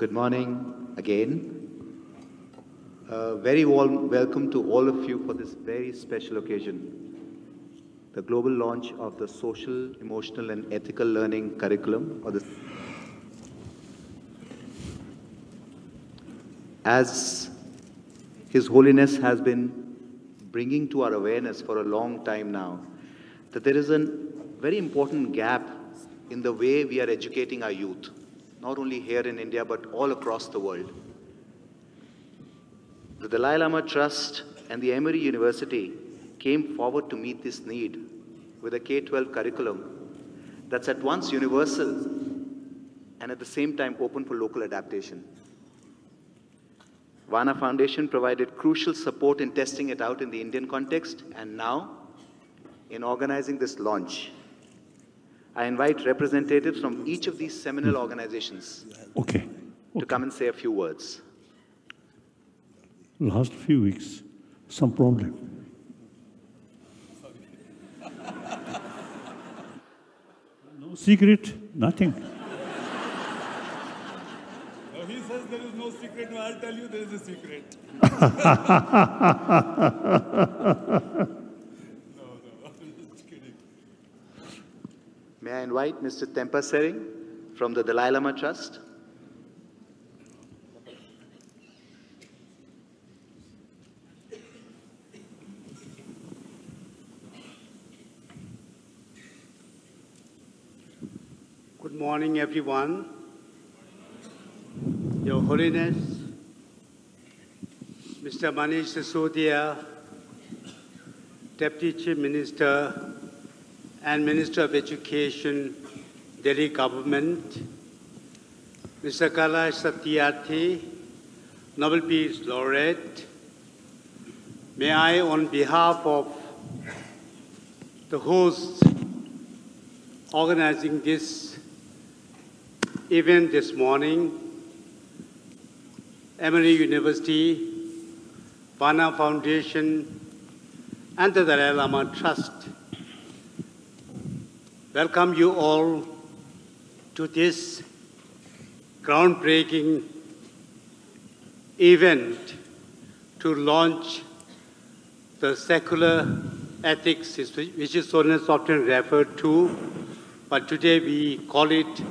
Good morning again. A very warm welcome to all of you for this very special occasion. the global launch of the Social, Emotional and Ethical Learning Curriculum, or the as His Holiness has been bringing to our awareness for a long time now, that there is a very important gap in the way we are educating our youth, not only here in India, but all across the world. The Dalai Lama Trust and the Emory University came forward to meet this need with a K-12 curriculum that's at once universal and at the same time open for local adaptation. Vana Foundation provided crucial support in testing it out in the Indian context, and now, in organizing this launch, I invite representatives from each of these seminal organizations to come and say a few words. Last few weeks, some problem. No secret, nothing. No, he says there is no secret. No, I'll tell you there is a secret. No, I'm just kidding. May I invite Mr. Tempa Sering from the Dalai Lama Trust? Good morning, everyone. Your Holiness, Mr. Manish Sisodia, Deputy Chief Minister and Minister of Education, Delhi Government, Mr. Kailash Satyarthi, Nobel Peace Laureate, may I, on behalf of the host organizing this event this morning, Emory University, Vana Foundation, and the Dalai Lama Trust, welcome you all to this groundbreaking event to launch the secular ethics, which is often referred to, but today we call it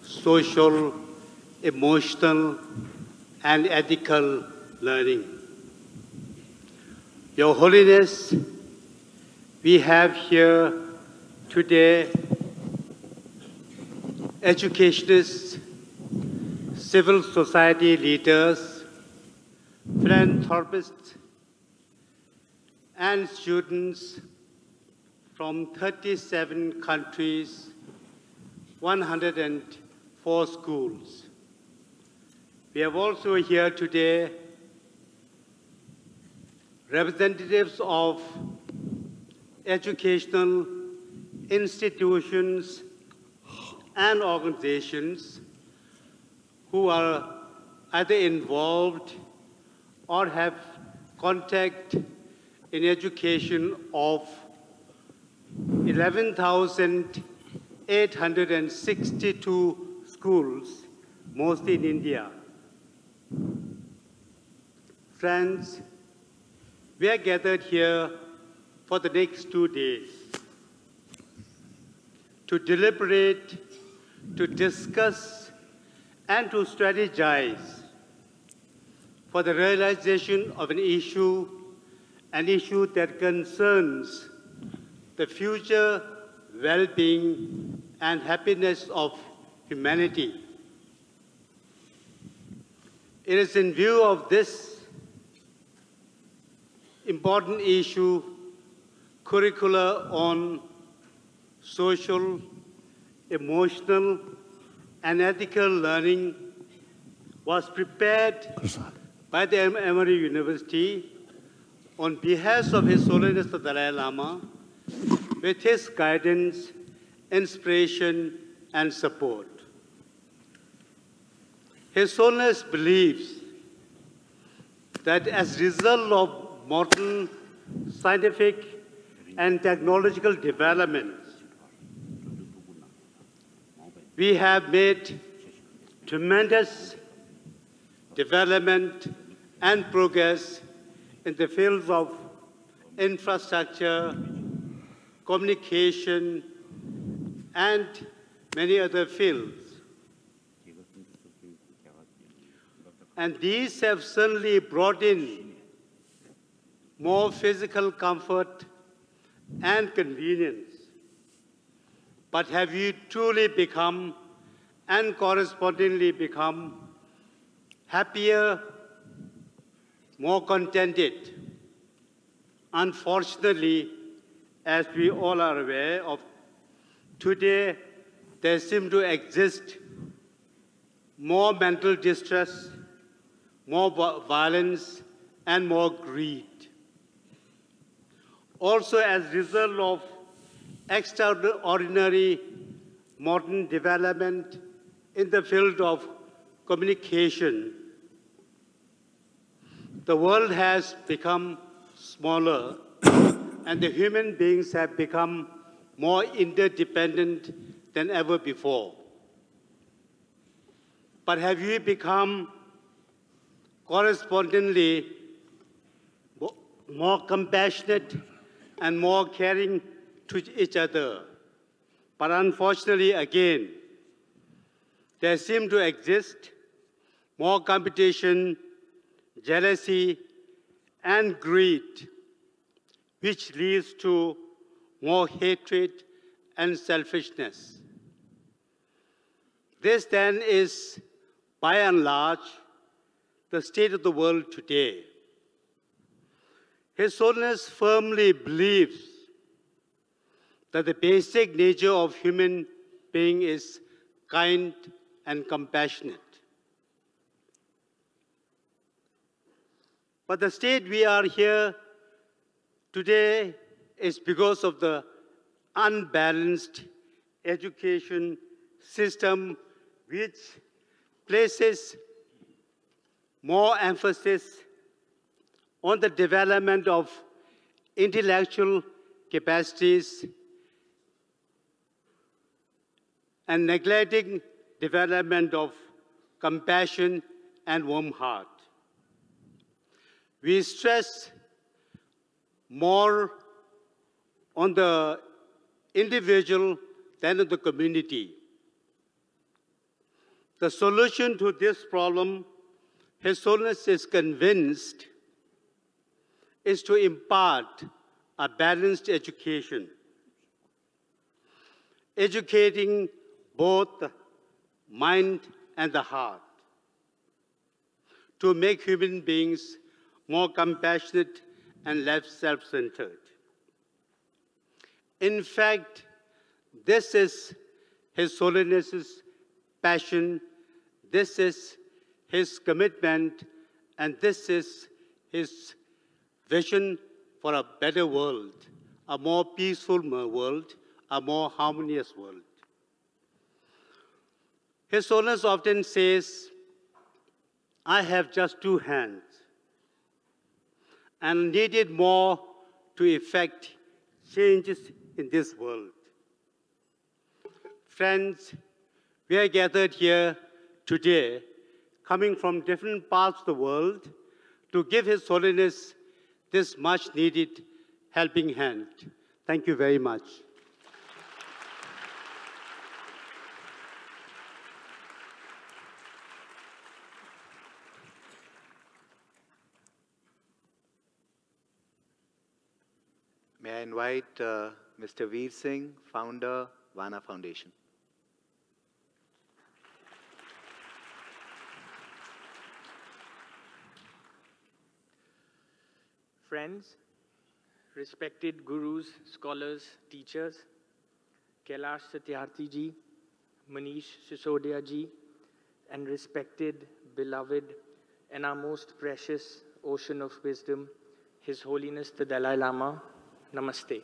social, emotional, and ethical learning. Your Holiness, we have here today educationists, civil society leaders, philanthropists, and students from 37 countries, 104 schools. We have also here today representatives of educational institutions and organizations who are either involved or have contact in education of 11,862 schools, mostly in India. Friends, we are gathered here for the next 2 days to deliberate, to discuss, and to strategize for the realization of an issue that concerns the future well-being and happiness of humanity. It is in view of this important issue, curricula on social, emotional, and ethical learning was prepared by the Emory University on behalf of His Holiness the Dalai Lama, with his guidance, inspiration, and support. His Holiness believes that as a result of modern scientific and technological developments, we have made tremendous development and progress in the fields of infrastructure, communication, and many other fields. And these have certainly brought in more physical comfort and convenience. But have you truly become and correspondingly become happier, more contented? Unfortunately, as we all are aware of, today there seems to exist more mental distress, more violence, and more greed. Also, as a result of extraordinary modern development in the field of communication, the world has become smaller and the human beings have become more interdependent than ever before. But have you become correspondingly more compassionate and more caring to each other? But unfortunately, again, there seems to exist more competition, jealousy, and greed, which leads to more hatred and selfishness. This then is, by and large, the state of the world today. His Holiness firmly believes that the basic nature of human being is kind and compassionate. But the state we are here today is because of the unbalanced education system which places more emphasis on the development of intellectual capacities and neglecting development of compassion and warm heart. We stress more on the individual than on the community. The solution to this problem, His Holiness is convinced, is to impart a balanced education, educating both the mind and the heart, to make human beings more compassionate and less self-centered. In fact, this is His Holiness's passion, this is his commitment, and this is his vision for a better world, a more peaceful world, a more harmonious world. His Holiness often says, I have just 2 hands and needed more to effect changes in this world. Friends, we are gathered here today, coming from different parts of the world, to give His Holiness this much-needed helping hand. Thank you very much. May I invite Mr. Veer Singh, founder, Vana Foundation. Friends, respected gurus, scholars, teachers, Kailash Satyarthi ji, Manish Sisodia ji, and respected, beloved, and our most precious ocean of wisdom, His Holiness the Dalai Lama, Namaste.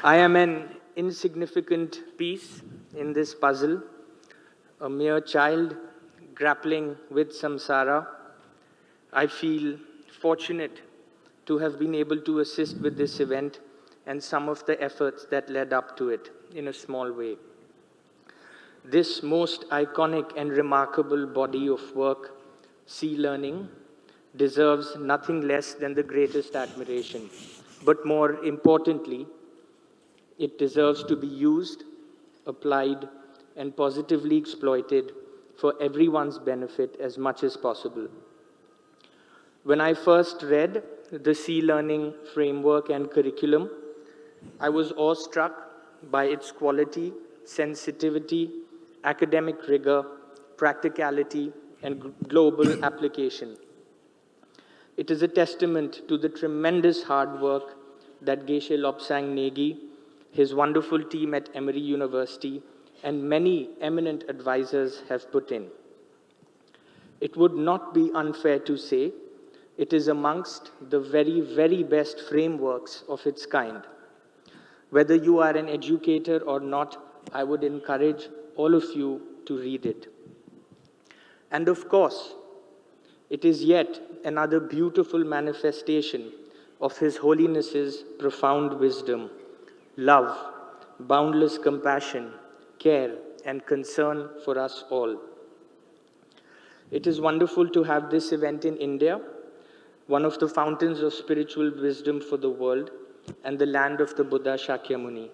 I am an insignificant piece in this puzzle, a mere child grappling with samsara. I feel fortunate to have been able to assist with this event and some of the efforts that led up to it in a small way. This most iconic and remarkable body of work, Sea Learning, deserves nothing less than the greatest admiration. But more importantly, it deserves to be used, applied, and positively exploited for everyone's benefit as much as possible. When I first read the Sea Learning framework and curriculum, I was awestruck by its quality, sensitivity, academic rigor, practicality, and global application. It is a testament to the tremendous hard work that Geshe Lobsang Negi, his wonderful team at Emory University, and many eminent advisors have put in. It would not be unfair to say it is amongst the very, very best frameworks of its kind. Whether you are an educator or not, I would encourage all of you to read it. And of course, it is yet another beautiful manifestation of His Holiness's profound wisdom, love, boundless compassion, care, and concern for us all. It is wonderful to have this event in India, one of the fountains of spiritual wisdom for the world, and the land of the Buddha Shakyamuni.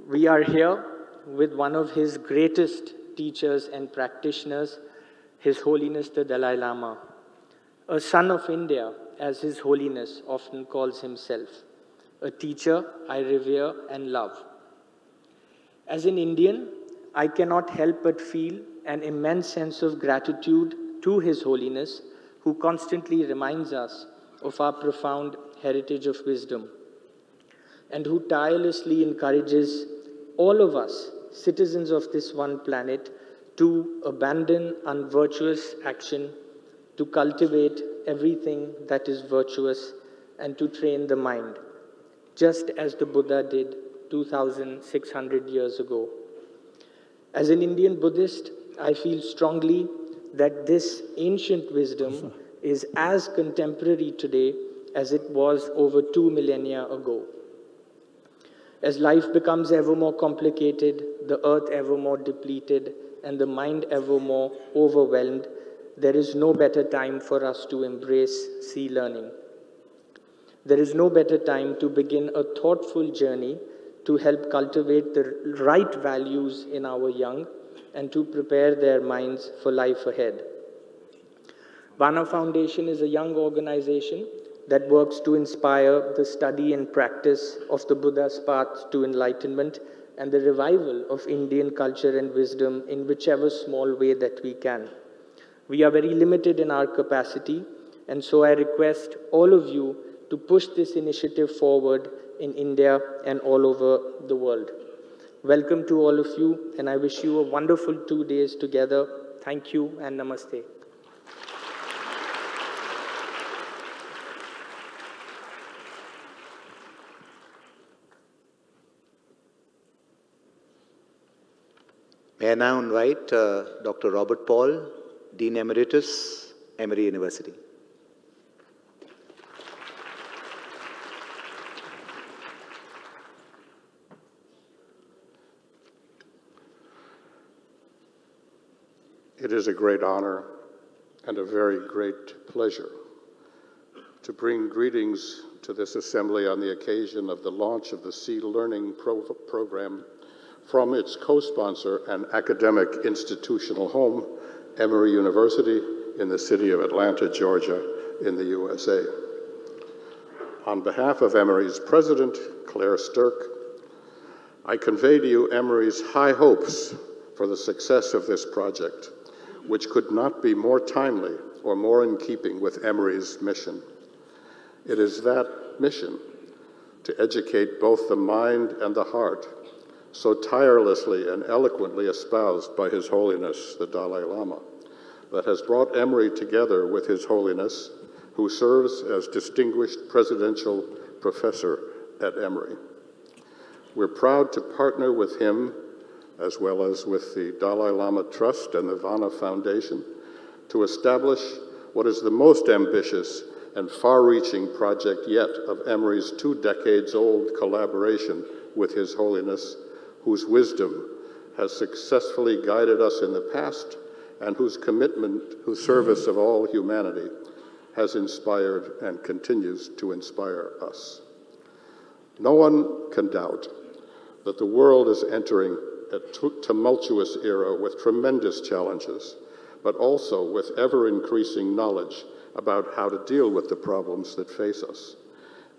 We are here with one of his greatest teachers and practitioners, His Holiness the Dalai Lama, a son of India, as His Holiness often calls himself, a teacher I revere and love. As an Indian, I cannot help but feel an immense sense of gratitude to His Holiness, who constantly reminds us of our profound heritage of wisdom, and who tirelessly encourages all of us, citizens of this one planet, to abandon unvirtuous action, to cultivate everything that is virtuous, and to train the mind, just as the Buddha did 2,600 years ago. As an Indian Buddhist, I feel strongly that this ancient wisdom is as contemporary today as it was over 2 millennia ago. As life becomes ever more complicated, the earth ever more depleted, and the mind ever more overwhelmed, there is no better time for us to embrace sea learning. There is no better time to begin a thoughtful journey to help cultivate the right values in our young and to prepare their minds for life ahead. Vana Foundation is a young organization that works to inspire the study and practice of the Buddha's path to enlightenment and the revival of Indian culture and wisdom in whichever small way that we can. We are very limited in our capacity, and so I request all of you to push this initiative forward in India and all over the world. Welcome to all of you, and I wish you a wonderful 2 days together. Thank you and namaste. May I now invite Dr. Robert Paul, Dean Emeritus, Emory University. It is a great honor and a very great pleasure to bring greetings to this assembly on the occasion of the launch of the Sea Learning program from its co-sponsor and academic institutional home, Emory University, in the city of Atlanta, Georgia, in the USA. On behalf of Emory's president, Claire Stirk, I convey to you Emory's high hopes for the success of this project, which could not be more timely or more in keeping with Emory's mission. It is that mission to educate both the mind and the heart, so tirelessly and eloquently espoused by His Holiness the Dalai Lama, that has brought Emory together with His Holiness, who serves as Distinguished Presidential Professor at Emory. We're proud to partner with him, as well as with the Dalai Lama Trust and the Vana Foundation, to establish what is the most ambitious and far-reaching project yet of Emory's 2 decades-old collaboration with His Holiness, whose wisdom has successfully guided us in the past and whose commitment, whose service of all humanity has inspired and continues to inspire us. No one can doubt that the world is entering a tumultuous era with tremendous challenges, but also with ever-increasing knowledge about how to deal with the problems that face us.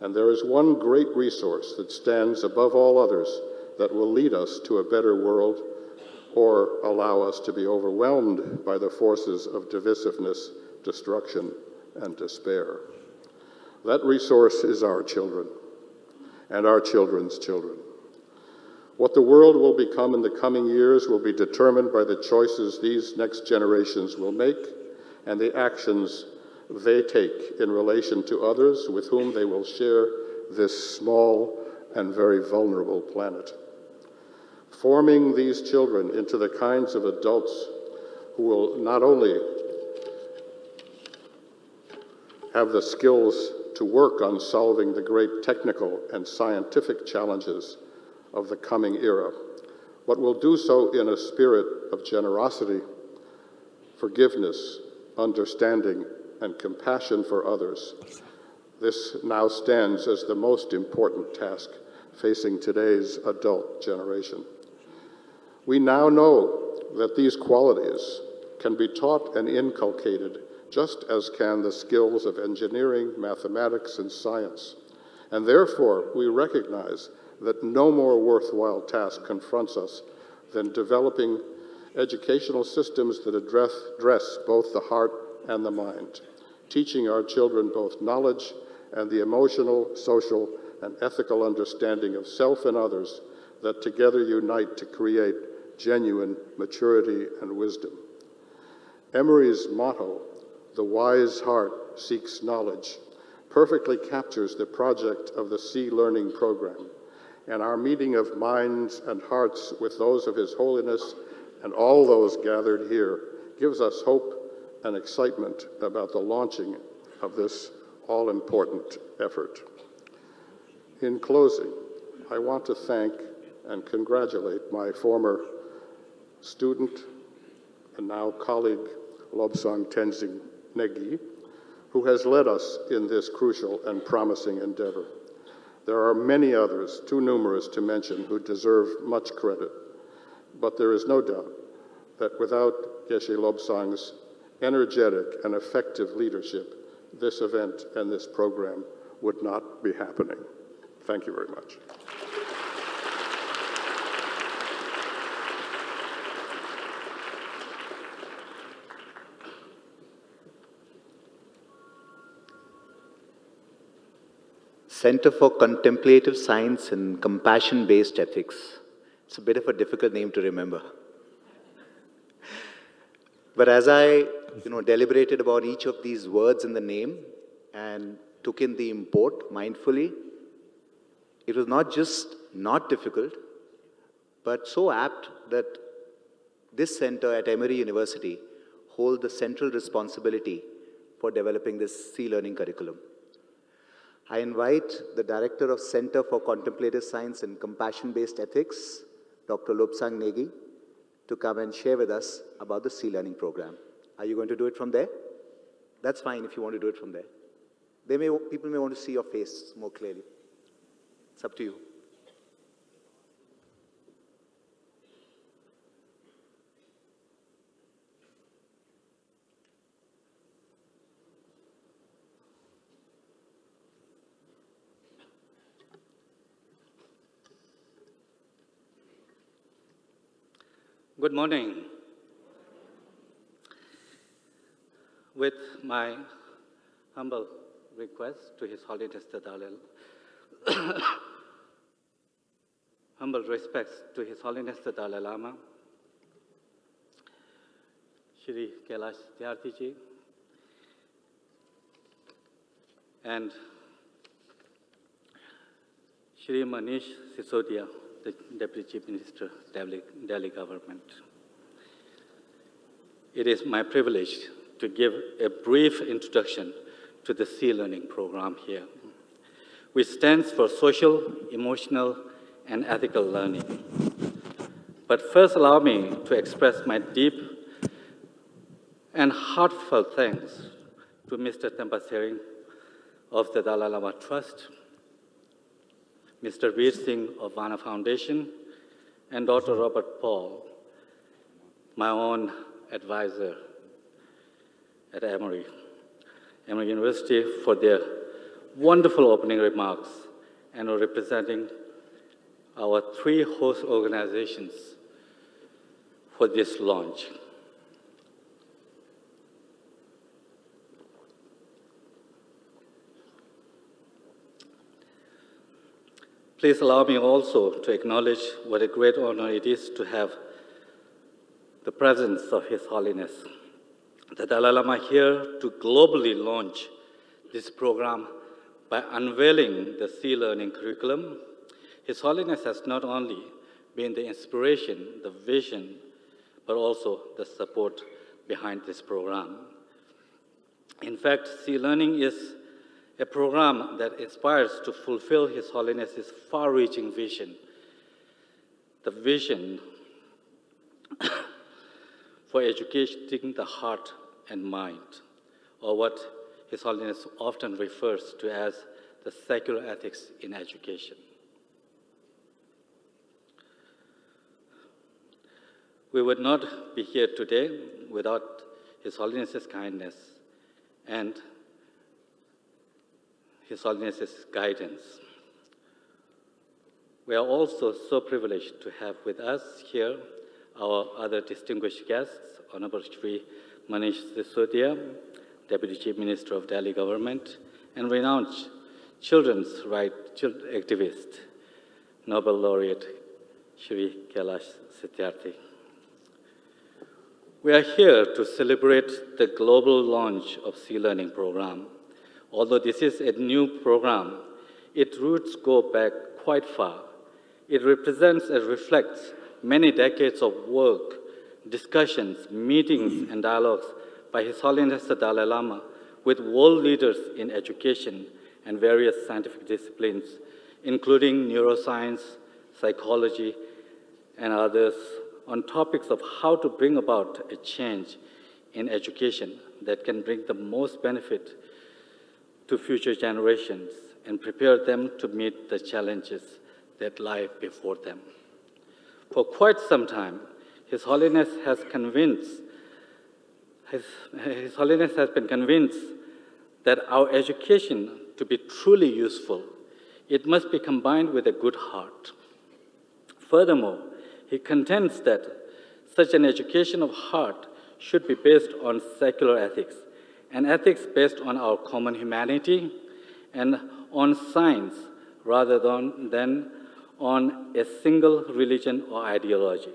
And there is one great resource that stands above all others that will lead us to a better world or allow us to be overwhelmed by the forces of divisiveness, destruction, and despair. That resource is our children and our children's children. What the world will become in the coming years will be determined by the choices these next generations will make and the actions they take in relation to others with whom they will share this small and very vulnerable planet. Forming these children into the kinds of adults who will not only have the skills to work on solving the great technical and scientific challenges of the coming era, but will do so in a spirit of generosity, forgiveness, understanding, and compassion for others. This now stands as the most important task facing today's adult generation. We now know that these qualities can be taught and inculcated just as can the skills of engineering, mathematics, and science. And therefore, we recognize that no more worthwhile task confronts us than developing educational systems that address both the heart and the mind, teaching our children both knowledge and the emotional, social, and ethical understanding of self and others that together unite to create genuine maturity and wisdom. Emery's motto, "The wise heart seeks knowledge," perfectly captures the project of the Sea Learning program, and our meeting of minds and hearts with those of His Holiness and all those gathered here gives us hope and excitement about the launching of this all-important effort. In closing, I want to thank and congratulate my former student and now colleague, Lobsang Tenzing Negi, who has led us in this crucial and promising endeavor. There are many others, too numerous to mention, who deserve much credit, but there is no doubt that without Geshe Lobsang's energetic and effective leadership, this event and this program would not be happening. Thank you very much. Center for Contemplative Science and Compassion-Based Ethics. It's a bit of a difficult name to remember. But as I deliberated about each of these words in the name and took in the import mindfully, it was not just not difficult, but so apt that this center at Emory University holds the central responsibility for developing this Sea Learning curriculum. I invite the Director of Center for Contemplative Science and Compassion-Based Ethics, Dr. Lobsang Negi, to come and share with us about the Sea Learning program. Are you going to do it from there? That's fine if you want to do it from there. People may want to see your face more clearly. It's up to you. Good morning. With my humble request to His Holiness the Dalai Lama, humble respects to His Holiness the Dalai Lama, Shri Kailash Tyarthi Ji, and Shri Manish Sisodia, the Deputy Chief Minister, Delhi Government. It is my privilege to give a brief introduction to the Sea Learning program here, which stands for Social, Emotional, and Ethical Learning. But first allow me to express my deep And heartfelt thanks to Mr. Tempa Sering of the Dalai Lama Trust, Mr. Veer Singh of Vana Foundation, and Dr. Robert Paul, my own advisor at Emory University, for their wonderful opening remarks and representing our 3 host organizations for this launch. Please allow me also to acknowledge what a great honor it is to have the presence of His Holiness, the Dalai Lama, here to globally launch this program by unveiling the Sea Learning curriculum. His Holiness has not only been the inspiration, the vision, but also the support behind this program. In fact, Sea Learning is a program that inspires to fulfill His Holiness's far-reaching vision, the vision for educating the heart and mind, or what His Holiness often refers to as the secular ethics in education. We would not be here today without His Holiness's kindness and His Holiness's guidance. We are also so privileged to have with us here our other distinguished guests, Honorable Shri Manish Sisodia, Deputy Chief Minister of Delhi Government, and renowned children's rights activist, Nobel laureate Shri Kailash Satyarthi. We are here to celebrate the global launch of Sea Learning program. Although this is a new program, its roots go back quite far. It represents and reflects many decades of work, discussions, meetings, and dialogues by His Holiness the Dalai Lama with world leaders in education and various scientific disciplines, including neuroscience, psychology, and others, on topics of how to bring about a change in education that can bring the most benefit to future generations and prepare them to meet the challenges that lie before them. For quite some time, His Holiness has been convinced that our education, to be truly useful, it must be combined with a good heart. Furthermore, he contends that such an education of heart should be based on secular ethics, and ethics based on our common humanity and on science rather than on a single religion or ideology.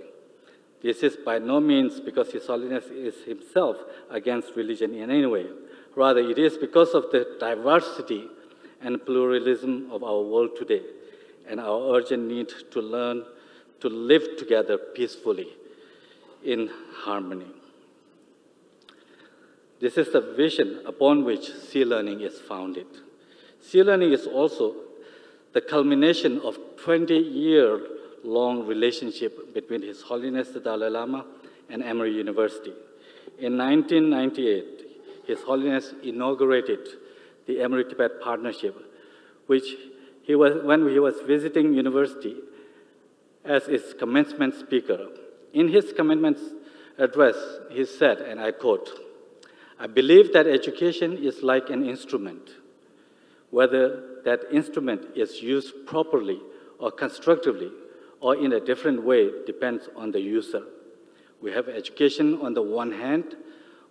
This is by no means because His Holiness is himself against religion in any way. Rather, it is because of the diversity and pluralism of our world today and our urgent need to learn to live together peacefully in harmony. This is the vision upon which Sea Learning is founded. Sea Learning is also the culmination of 20-year-long relationship between His Holiness the Dalai Lama and Emory University. In 1998, His Holiness inaugurated the Emory-Tibet Partnership, when he was visiting university as its commencement speaker. In his commencement address, he said, and I quote, "I believe that education is like an instrument. Whether that instrument is used properly or constructively or in a different way depends on the user. We have education on the one hand.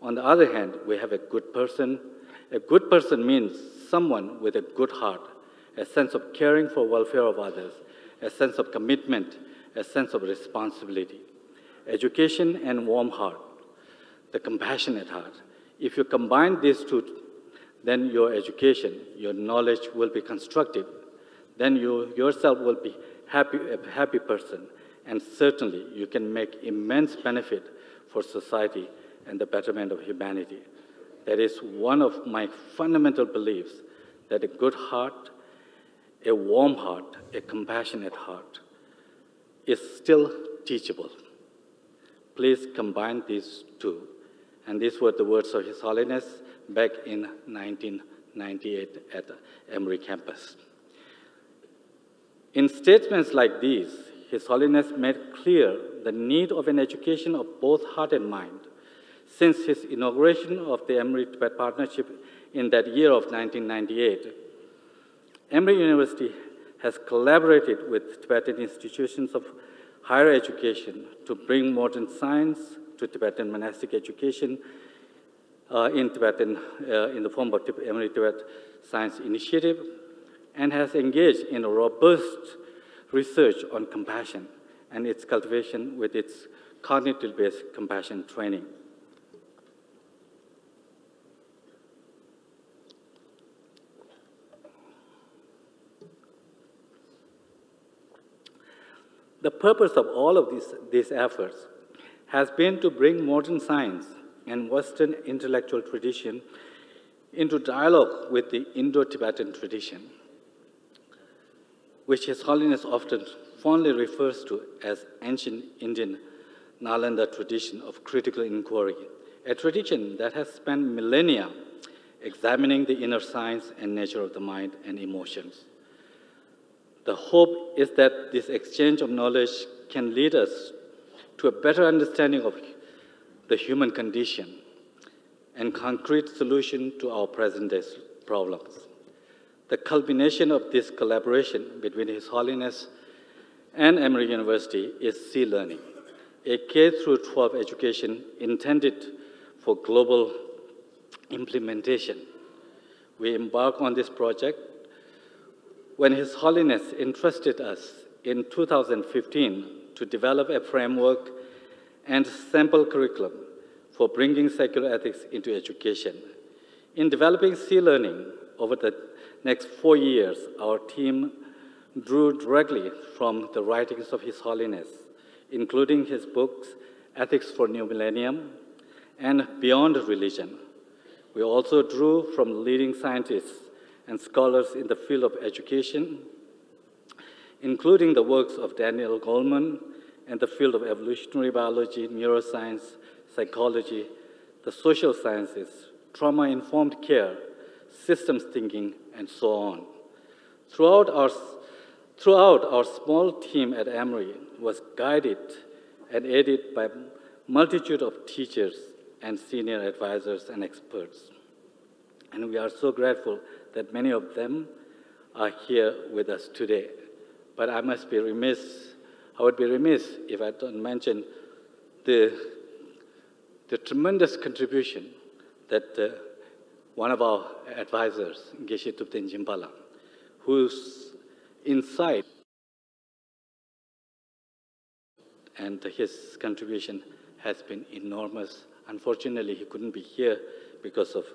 On the other hand, we have a good person. A good person means someone with a good heart, a sense of caring for welfare of others, a sense of commitment, a sense of responsibility. Education and warm heart, the compassionate heart. If you combine these two, then your education, your knowledge will be constructive. Then you yourself will be a happy person, and certainly you can make immense benefit for society and the betterment of humanity. That is one of my fundamental beliefs, that a good heart, a warm heart, a compassionate heart is still teachable. Please combine these two, And these were the words of His Holiness back in 1998 at the Emory campus. In statements like these, His Holiness made clear the need of an education of both heart and mind. Since his inauguration of the Emory-Tibet Partnership in that year of 1998, Emory University has collaborated with Tibetan institutions of higher education to bring modern science to Tibetan monastic education in the form of Emory Tibet Science Initiative, and has engaged in a robust research on compassion and its cultivation with its cognitive-based compassion training. The purpose of all of these efforts has been to bring modern science and Western intellectual tradition into dialogue with the Indo-Tibetan tradition, which His Holiness often fondly refers to as ancient Indian Nalanda tradition of critical inquiry, a tradition that has spent millennia examining the inner science and nature of the mind and emotions. The hope is that this exchange of knowledge can lead us to a better understanding of the human condition and concrete solution to our present-day problems. The culmination of this collaboration between His Holiness and Emory University is Sea Learning, a K-12 education intended for global implementation. We embarked on this project when His Holiness entrusted us in 2015 to develop a framework and sample curriculum for bringing secular ethics into education. In developing Sea Learning over the next 4 years, our team drew directly from the writings of His Holiness, including his books, Ethics for New Millennium and Beyond Religion. We also drew from leading scientists and scholars in the field of education, including the works of Daniel Goleman in the field of evolutionary biology, neuroscience, psychology, the social sciences, trauma-informed care, systems thinking, and so on. Throughout our small team at Emory was guided and aided by a multitude of teachers and senior advisors and experts. And we are so grateful that many of them are here with us today. But I would be remiss if I don't mention the tremendous contribution that one of our advisors, Geshe Tupten Jimpala, whose insight and his contribution has been enormous. Unfortunately, he couldn't be here because of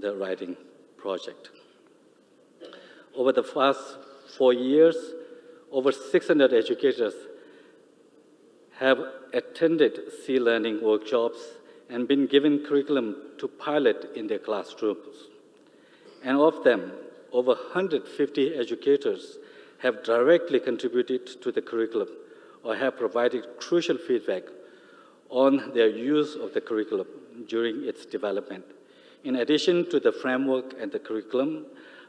the writing project. Over the past 4 years, over 600 educators have attended Sea Learning workshops and been given curriculum to pilot in their classrooms. And of them, over 150 educators have directly contributed to the curriculum or have provided crucial feedback on their use of the curriculum during its development. In addition to the framework and the curriculum,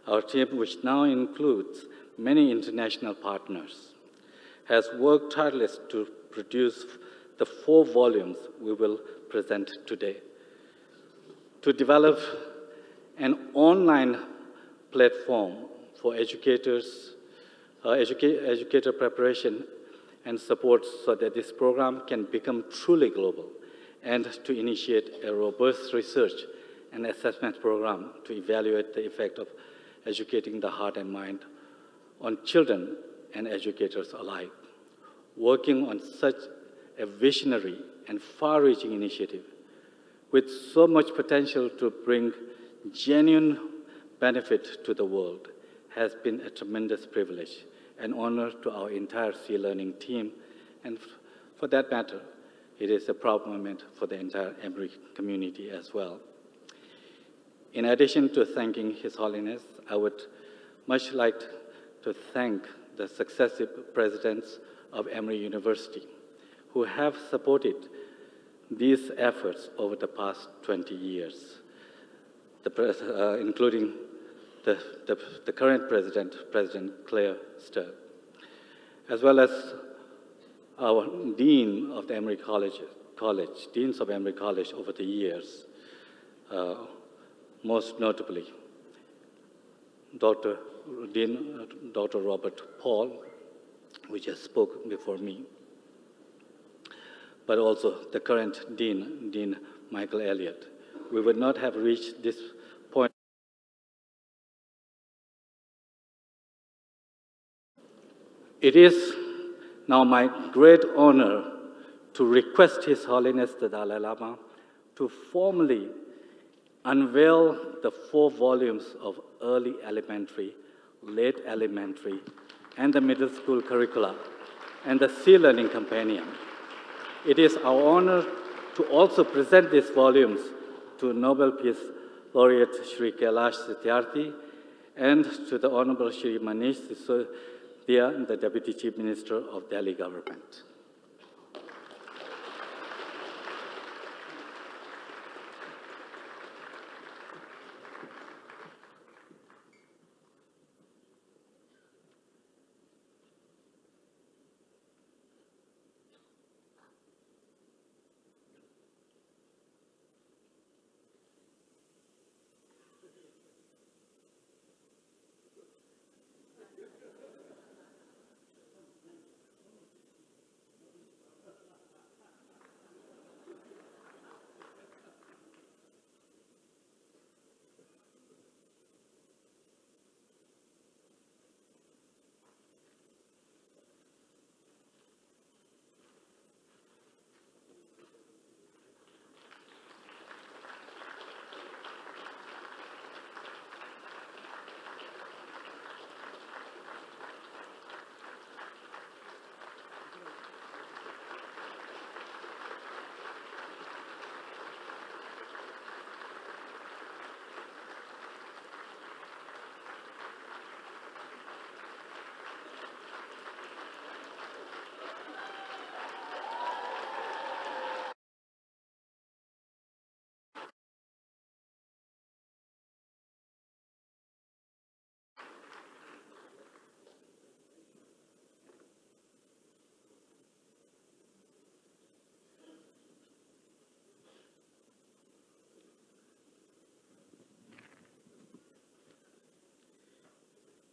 our team, which now includes many international partners, has worked tirelessly to produce the 4 volumes we will present today. To develop an online platform for educators, educator preparation and support so that this program can become truly global, and to initiate a robust research and assessment program to evaluate the effect of educating the heart and mind on children and educators alike. Working on such a visionary and far-reaching initiative with so much potential to bring genuine benefit to the world has been a tremendous privilege and honor to our entire Sea Learning team, and for that matter, it is a proud moment for the entire Emory community as well. In addition to thanking His Holiness, I would much like to thank the successive presidents of Emory University who have supported these efforts over the past 20 years, including the current president, President Claire Sturr, as well as our Dean of the Emory Deans of Emory College over the years, most notably Dr. Robert Paul, who just spoke before me, but also the current Dean Michael Elliott. We would not have reached this point. It is now my great honor to request His Holiness the Dalai Lama to formally unveil the 4 volumes of early elementary, late elementary, and the middle school curricula, and the Sea Learning Companion. It is our honor to also present these volumes to Nobel Peace Laureate Shri Kailash Satyarthi and to the Honorable Shri Manish Sisodia, the Deputy Chief Minister of Delhi Government.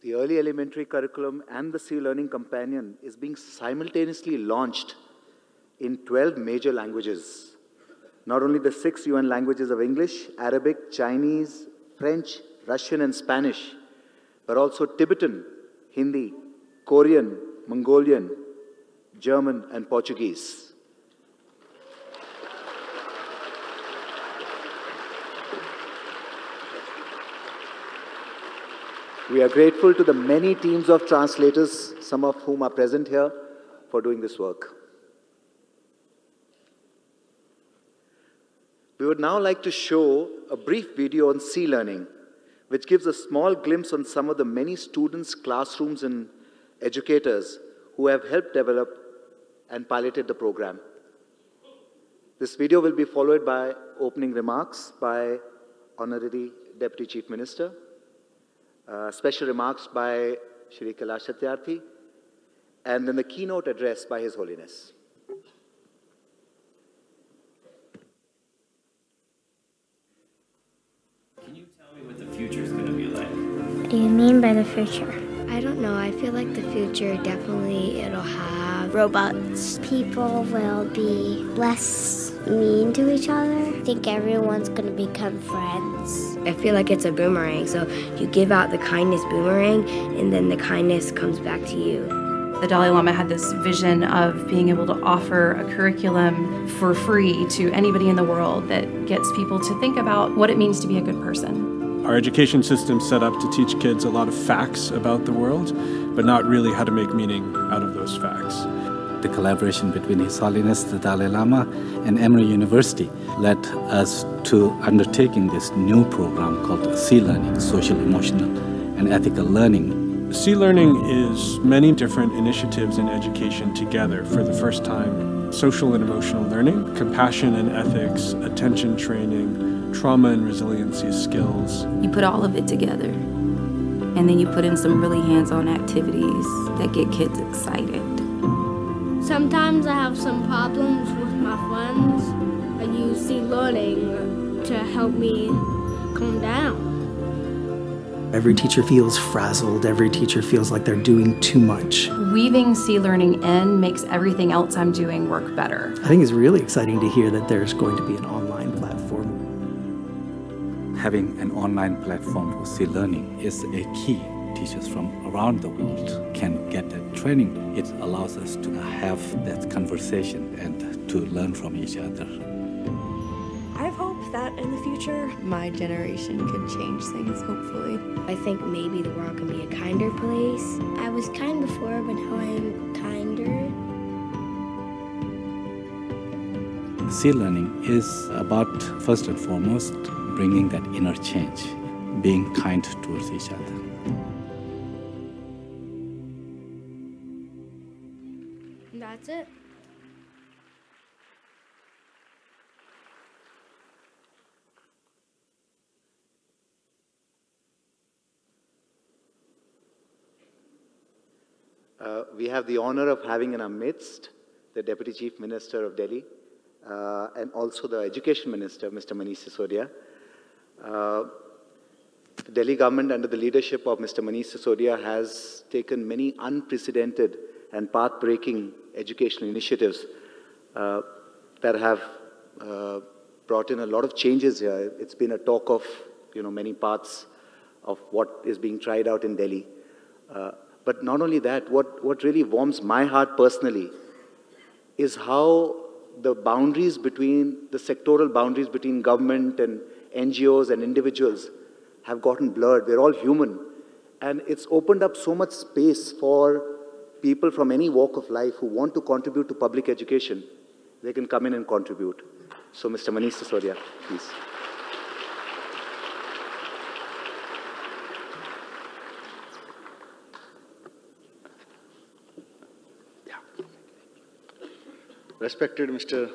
The early elementary curriculum and the Sea Learning Companion is being simultaneously launched in 12 major languages. Not only the 6 UN languages of English, Arabic, Chinese, French, Russian, and Spanish, but also Tibetan, Hindi, Korean, Mongolian, German, and Portuguese. We are grateful to the many teams of translators, some of whom are present here, for doing this work. We would now like to show a brief video on sea learning, which gives a small glimpse on some of the many students, classrooms, and educators who have helped develop and piloted the program. This video will be followed by opening remarks by Honorary Deputy Chief Minister, special remarks by Shri Kailash Satyarthi, and then the keynote address by His Holiness. Can you tell me what the future is going to be like? What do you mean by the future? I don't know. I feel like the future definitely it'll have robots. People will be less mean to each other. I think everyone's going to become friends. I feel like it's a boomerang. So you give out the kindness boomerang, and then the kindness comes back to you. The Dalai Lama had this vision of being able to offer a curriculum for free to anybody in the world that gets people to think about what it means to be a good person. Our education system's set up to teach kids a lot of facts about the world, but not really how to make meaning out of those facts. The collaboration between His Holiness the Dalai Lama and Emory University led us to undertaking this new program called Sea Learning, Social, Emotional, and Ethical Learning. Sea Learning is many different initiatives in education together for the first time social and emotional learning, compassion and ethics, attention training, trauma and resiliency skills. You put all of it together, and then you put in some really hands-on activities that get kids excited. Sometimes I have some problems with my friends. I use Learning to help me calm down. Every teacher feels frazzled. Every teacher feels like they're doing too much. Weaving Learning in makes everything else I'm doing work better. I think it's really exciting to hear that there's going to be an online platform. Having an online platform for Learning is a key. Teachers from around the world can get that training. It allows us to have that conversation and to learn from each other. I hope that in the future, my generation can change things, hopefully. I think maybe the world can be a kinder place. I was kind before, but now I'm kinder. Learning is about, first and foremost, bringing that inner change, being kind towards each other. And that's it. We have the honor of having in our midst the Deputy Chief Minister of Delhi and also the Education Minister, Mr. Manish Sisodia. The Delhi government, under the leadership of Mr. Manish Sisodia, has taken many unprecedented and path-breaking educational initiatives that have brought in a lot of changes here. It's been a talk of many parts of what is being tried out in Delhi. But not only that, what really warms my heart personally is how the boundaries between, the sectoral boundaries between government and NGOs and individuals have gotten blurred. We're all human. And it's opened up so much space for people from any walk of life who want to contribute to public education. They can come in and contribute. So Mr. Manish Sisodia, please. Respected Mr.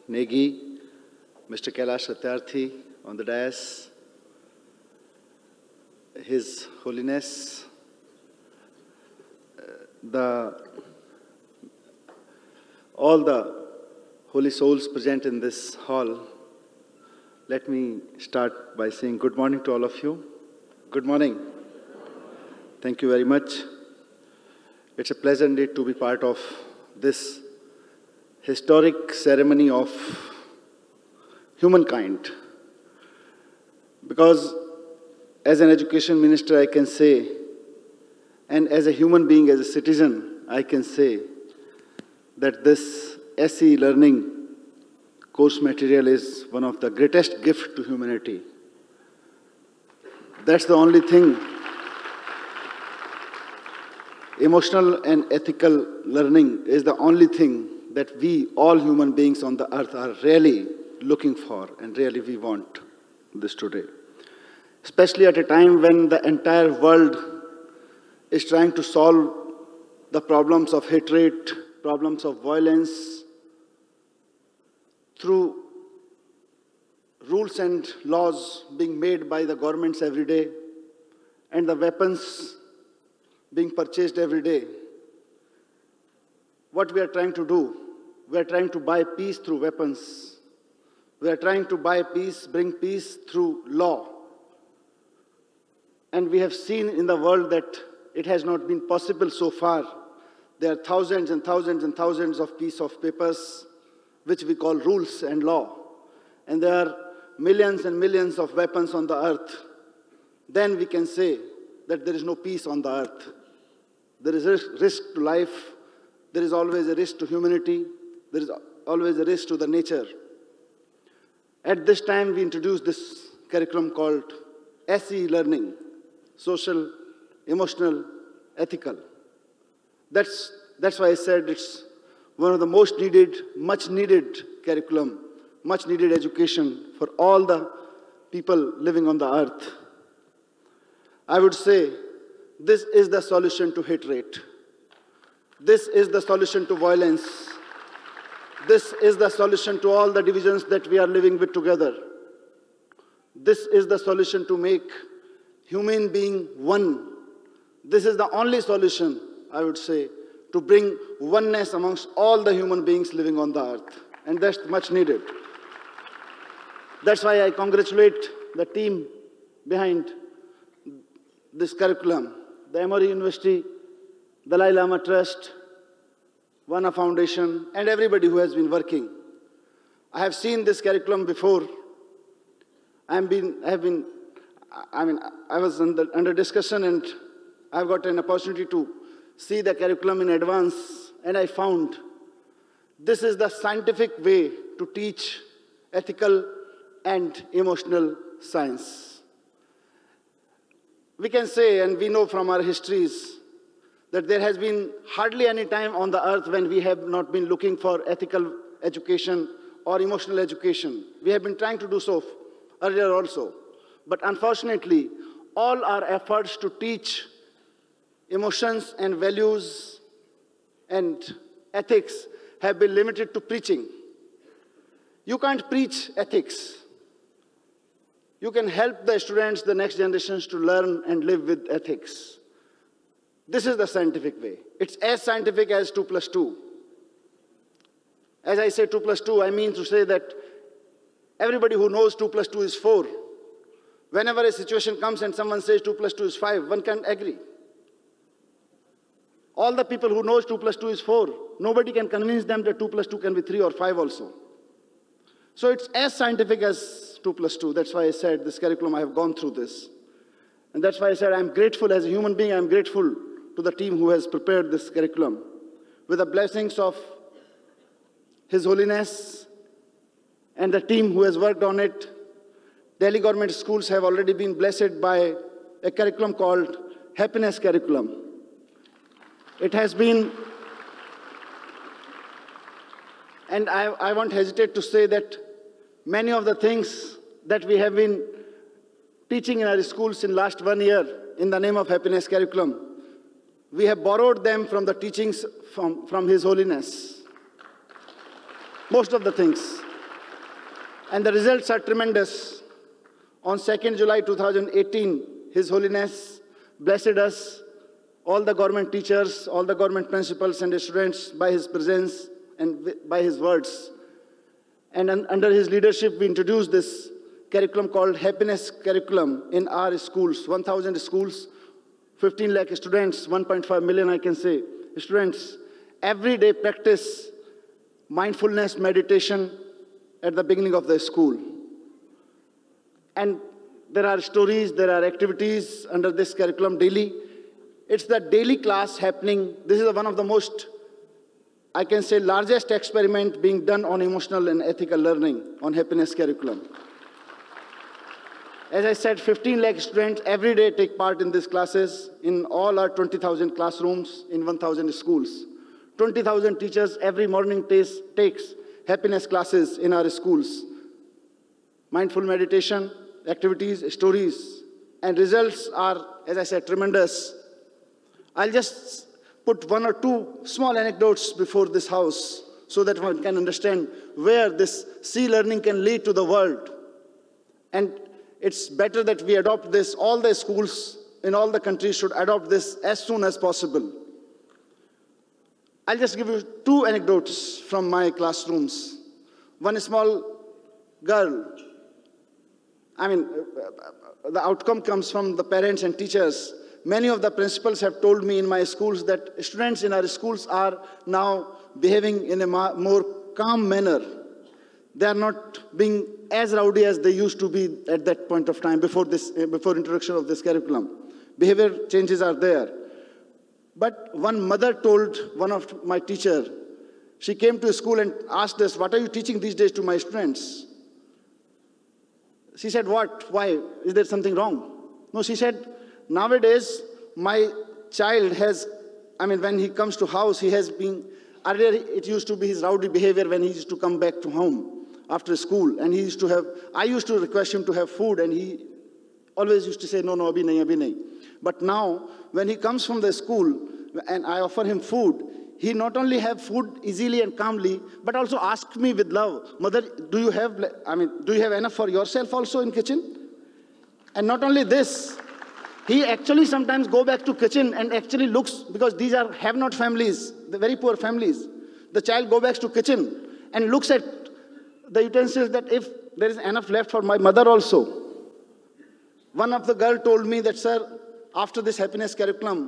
Negi, Mr. Kailash Satyarthi on the dais, His Holiness, all the holy souls present in this hall, let me start by saying good morning to all of you. Good morning. Thank you very much. It's a pleasure indeed to be part of this historic ceremony of humankind. Because as an education minister, I can say, and as a human being, as a citizen, I can say that this SE learning course material is one of the greatest gifts to humanity. That's the only thing. Emotional and ethical learning is the only thing that we, all human beings on the earth, are really looking for, and really we want this today. Especially at a time when the entire world is trying to solve the problems of hatred, problems of violence, through rules and laws being made by the governments every day, and the weapons being purchased every day. What we are trying to do, we are trying to buy peace through weapons. We are trying to buy peace, bring peace through law. And we have seen in the world that it has not been possible so far. There are thousands and thousands and thousands of pieces of papers, which we call rules and law. And there are millions and millions of weapons on the earth. Then we can say that there is no peace on the earth. There is risk to life. There is always a risk to humanity. There is always a risk to the nature. At this time, we introduced this curriculum called SE Learning, Social, Emotional, Ethical. That's why I said it's one of the most needed, much needed curriculum, much needed education for all the people living on the earth. I would say this is the solution to hatred. This is the solution to violence. This is the solution to all the divisions that we are living with together. This is the solution to make human being one. This is the only solution, I would say, to bring oneness amongst all the human beings living on the earth. And that's much needed. That's why I congratulate the team behind this curriculum. The Emory University, Dalai Lama Trust, Vana Foundation, and everybody who has been working. I have seen this curriculum before. I was under discussion, and I've got an opportunity to see the curriculum in advance, and I found this is the scientific way to teach ethical and emotional science. We can say, and we know from our histories, that there has been hardly any time on the earth when we have not been looking for ethical education or emotional education. We have been trying to do so earlier also. But unfortunately, all our efforts to teach emotions and values and ethics have been limited to preaching. You can't preach ethics. You can help the students, the next generations, to learn and live with ethics. This is the scientific way. It's as scientific as 2 plus 2. As I say 2 plus 2, I mean to say that everybody who knows 2 plus 2 is 4. Whenever a situation comes and someone says 2 plus 2 is 5, one can agree. All the people who knows 2 plus 2 is 4, nobody can convince them that 2 plus 2 can be 3 or 5 also. So it's as scientific as 2 plus 2. That's why I said this curriculum, I have gone through this. And that's why I said I'm grateful as a human being, I'm grateful to the team who has prepared this curriculum. With the blessings of His Holiness and the team who has worked on it, Delhi government schools have already been blessed by a curriculum called Happiness Curriculum. It has been, and I won't hesitate to say that many of the things that we have been teaching in our schools in last 1 year in the name of Happiness Curriculum, we have borrowed them from the teachings from His Holiness. Most of the things. And the results are tremendous. On 2nd July 2018, His Holiness blessed us, all the government teachers, all the government principals and students, by His presence and by His words. And under His leadership, we introduced this curriculum called Happiness Curriculum in our schools, 1,000 schools, 15 lakh students, 1.5 million, I can say, students. Every day practice mindfulness meditation at the beginning of the school. And there are stories, there are activities under this curriculum daily. It's the daily class happening. This is one of the most, I can say, largest experiment being done on emotional and ethical learning on Happiness Curriculum. As I said, 15 lakh students every day take part in these classes in all our 20,000 classrooms in 1,000 schools. 20,000 teachers every morning takes happiness classes in our schools. Mindful meditation, activities, stories, and results are, as I said, tremendous. I'll just put 1 or 2 small anecdotes before this house so that one can understand where this C-learning can lead to the world. And it's better that we adopt this. All the schools in all the countries should adopt this as soon as possible. I'll just give you 2 anecdotes from my classrooms. One small girl, the outcome comes from the parents and teachers. Many of the principals have told me in my schools that students in our schools are now behaving in a more calm manner. They are not being as rowdy as they used to be at that point of time before introduction of this curriculum. Behavior changes are there. But one mother told one of my teachers, she came to school and asked us, what are you teaching these days to my students? She said, what? Why? Is there something wrong? No, she said, nowadays, my child has, when he comes to house, he has been, earlier it used to be his rowdy behavior when he used to come back to home after school. And I used to request him to have food, and he always used to say, no, abhi nahi. But now, when he comes from the school and I offer him food, he not only have food easily and calmly, but also asked me with love, "Mother, do you have enough for yourself also in kitchen?" And not only this, he actually sometimes go back to kitchen and actually looks, because these are have-not families, the very poor families. The child go back to kitchen and looks at the utensils that if there is enough left for my mother also. One of the girl told me that, "Sir, after this happiness curriculum,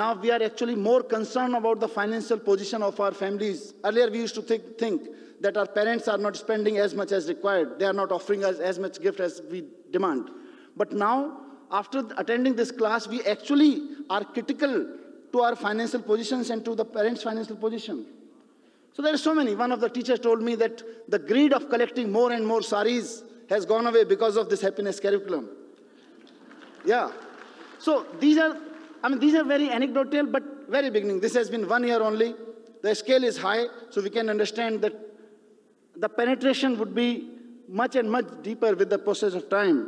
now we are actually more concerned about the financial position of our families. Earlier we used to think that our parents are not spending as much as required. They are not offering us as much gift as we demand. But now, after attending this class, we actually are critical to our financial positions and to the parents' financial position." So there are so many. One of the teachers told me that the greed of collecting more and more saris has gone away because of this happiness curriculum. Yeah. So these are very anecdotal, but very beginning. This has been 1 year only. The scale is high, so we can understand that the penetration would be much and much deeper with the process of time.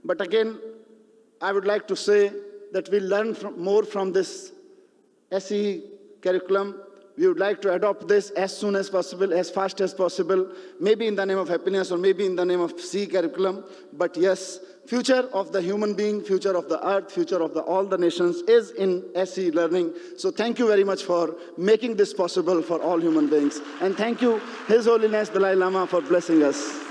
But again, I would like to say that we learn more from this SE curriculum. We would like to adopt this as soon as possible, as fast as possible, maybe in the name of happiness or maybe in the name of C curriculum. But yes, future of the human being, future of the earth, future of all the nations is in SE learning. So thank you very much for making this possible for all human beings. And thank you, His Holiness Dalai Lama, for blessing us.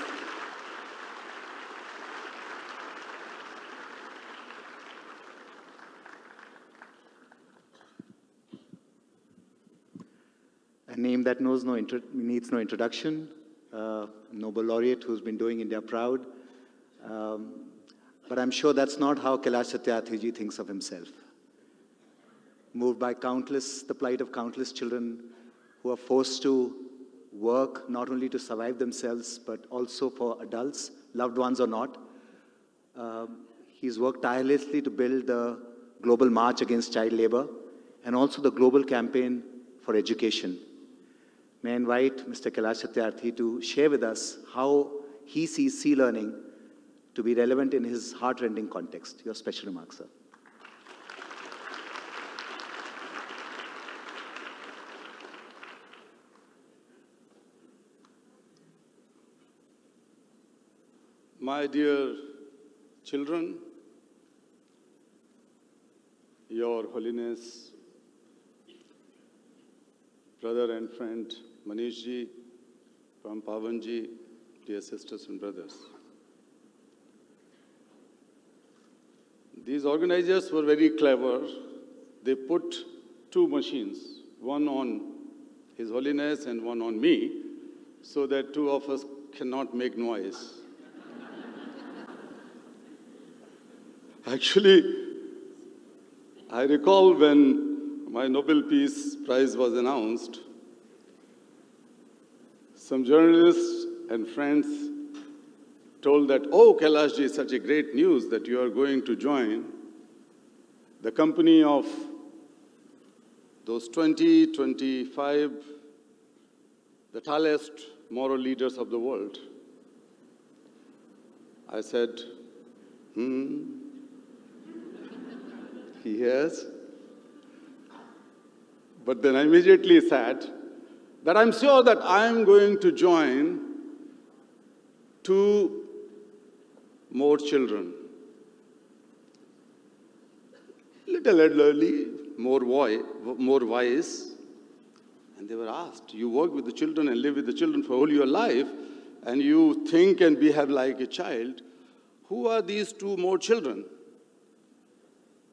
A name that needs no introduction, Nobel laureate who's been doing India proud. But I'm sure that's not how Kailash Satyarthi ji thinks of himself. Moved by the plight of countless children who are forced to work not only to survive themselves, but also for adults, loved ones or not. He's worked tirelessly to build the global march against child labor and also the global campaign for education. May I invite Mr. Kailash Satyarthi to share with us how he sees C-learning to be relevant in his heart-rending context. Your special remarks, sir. My dear children, Your Holiness, brother and friend Manish ji, Ram Pavan ji, dear sisters and brothers. These organizers were very clever. They put two machines, one on His Holiness and one on me, so that two of us cannot make noise. Actually, I recall when my Nobel Peace Prize was announced, some journalists and friends told that, "Oh, Kailash ji, such a great news that you are going to join the company of those 20, 25, the tallest moral leaders of the world." I said, yes. But then I immediately said that I'm sure that I'm going to join 2 more children. Little elderly, more wise. And they were asked, "You work with the children and live with the children for all your life, and you think and behave like a child. Who are these 2 more children?"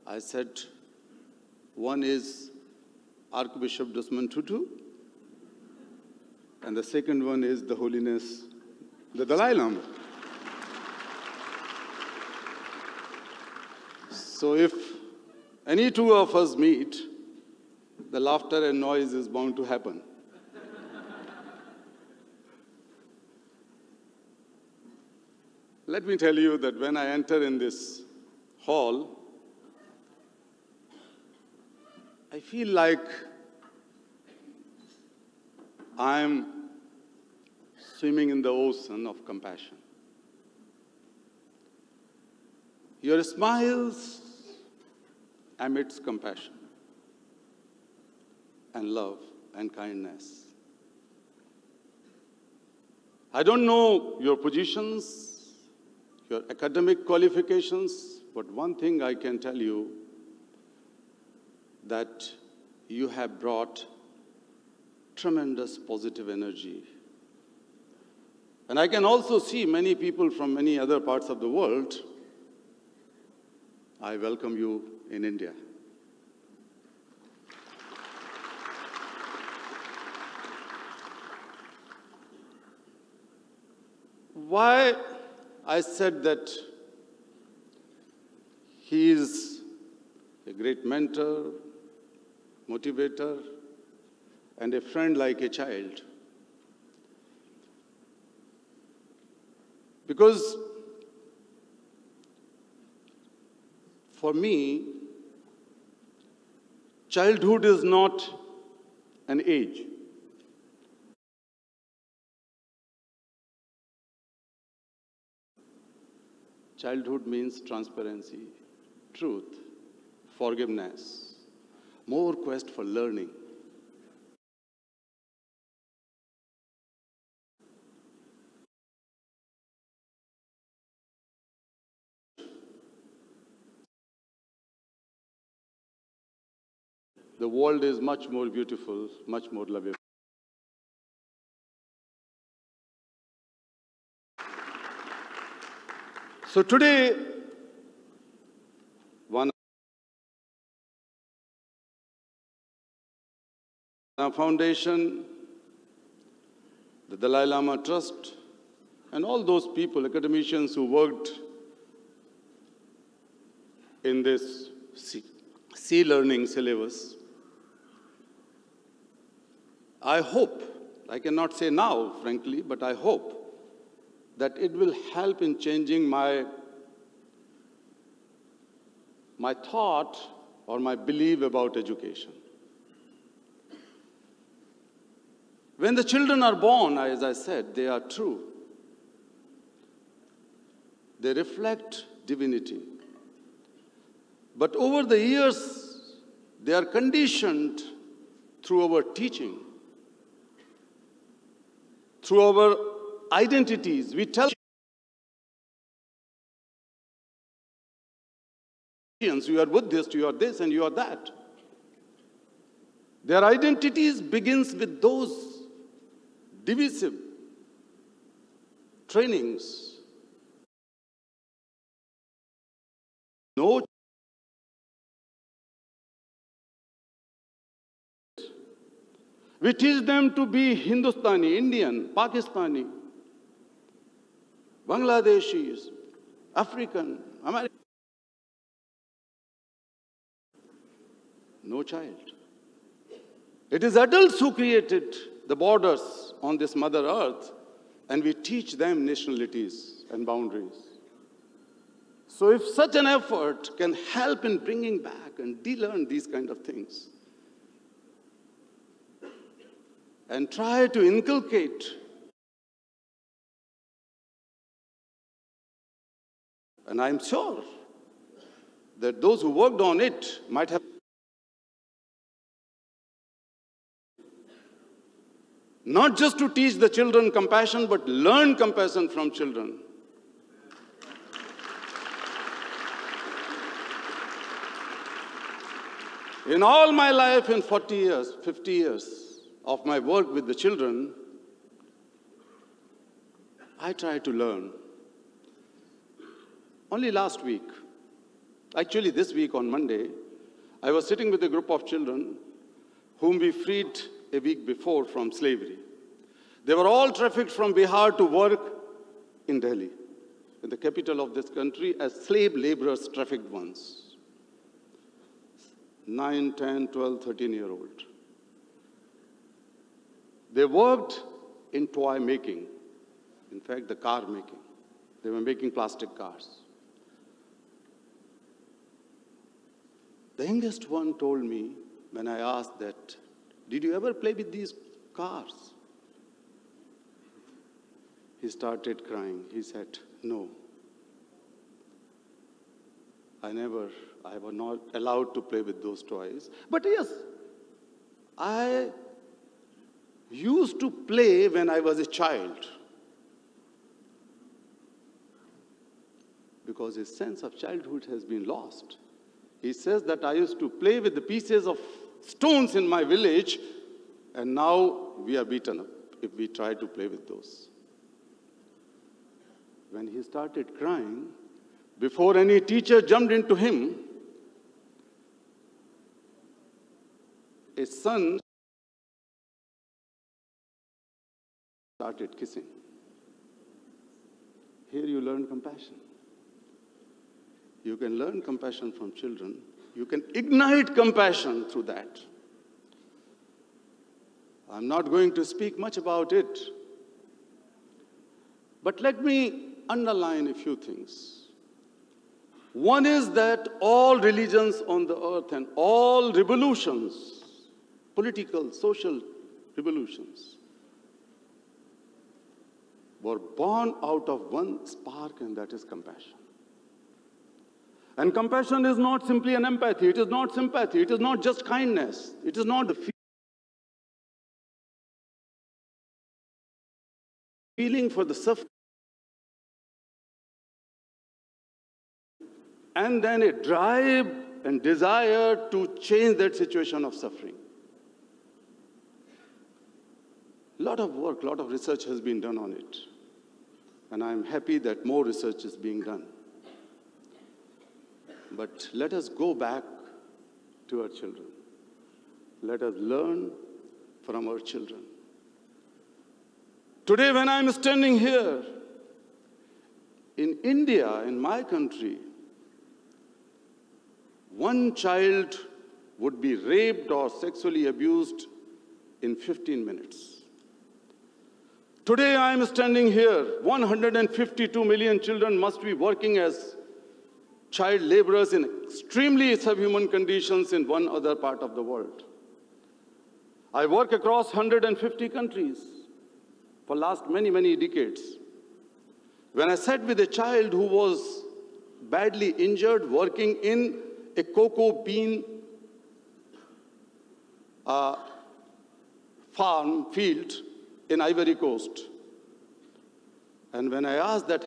I said, "One is Archbishop Desmond Tutu, and the second one is the Holiness the Dalai Lama." So if any 2 of us meet, the laughter and noise is bound to happen. Let me tell you that when I enter in this hall, I feel like I'm swimming in the ocean of compassion. Your smiles emits compassion and love. and kindness. I don't know your positions, your academic qualifications, but one thing I can tell you, that you have brought tremendous positive energy. And I can also see many people from many other parts of the world. I welcome you in India. Why I said that he is a great mentor, motivator, and a friend like a child. Because for me, childhood is not an age. Childhood means transparency, truth, forgiveness, more quest for learning. The world is much more beautiful, much more lovable. So today, one foundation, the Dalai Lama Trust, and all those people, academicians who worked in this C learning syllabus, I hope, I cannot say now, frankly, but I hope that it will help in changing my thought or my belief about education. When the children are born, as I said, they are true. They reflect divinity. But over the years, they are conditioned through our teaching, through our identities. We tell you are Buddhist, you are this, and you are that. Their identities begins with those divisive trainings. No. We teach them to be Hindustani, Indian, Pakistani, Bangladeshis, African, American. No child. It is adults who created the borders on this Mother Earth, and we teach them nationalities and boundaries. So if such an effort can help in bringing back and de-learn these kind of things, and try to inculcate and I'm sure that those who worked on it might have not just to teach the children compassion, but learn compassion from children. In all my life, in 40 years, 50 years of my work with the children, I try to learn. Only last week, actually this week on Monday, I was sitting with a group of children whom we freed a week before from slavery. They were all trafficked from Bihar to work in Delhi, in the capital of this country, as slave laborers, trafficked ones. 9, 10, 12, 13-year-old. They worked in toy making, in fact, the car making. They were making plastic cars. The youngest one told me, when I asked that, did you ever play with these cars? He started crying. He said, no. I was not allowed to play with those toys. But yes, I used to play when I was a child, because his sense of childhood has been lost. He says that I used to play with the pieces of stones in my village, and now we are beaten up if we try to play with those. When he started crying, before any teacher jumped into him, a son started kissing. Here you learn compassion. You can learn compassion from children. You can ignite compassion through that. I'm not going to speak much about it, but let me underline a few things. One is that all religions on the earth and all revolutions, political, social revolutions, were born out of one spark, and that is compassion. And compassion is not simply an empathy, it is not sympathy, it is not just kindness, it is not the feeling for the suffering, and then a drive and desire to change that situation of suffering. A lot of work, a lot of research has been done on it. And I'm happy that more research is being done. But let us go back to our children. Let us learn from our children. Today, when I'm standing here, in India, in my country, one child would be raped or sexually abused in 15 minutes. Today I am standing here, 152 million children must be working as child laborers in extremely subhuman conditions in one other part of the world. I work across 150 countries for last many decades. When I sat with a child who was badly injured working in a cocoa bean farm field in Ivory Coast. And when I asked that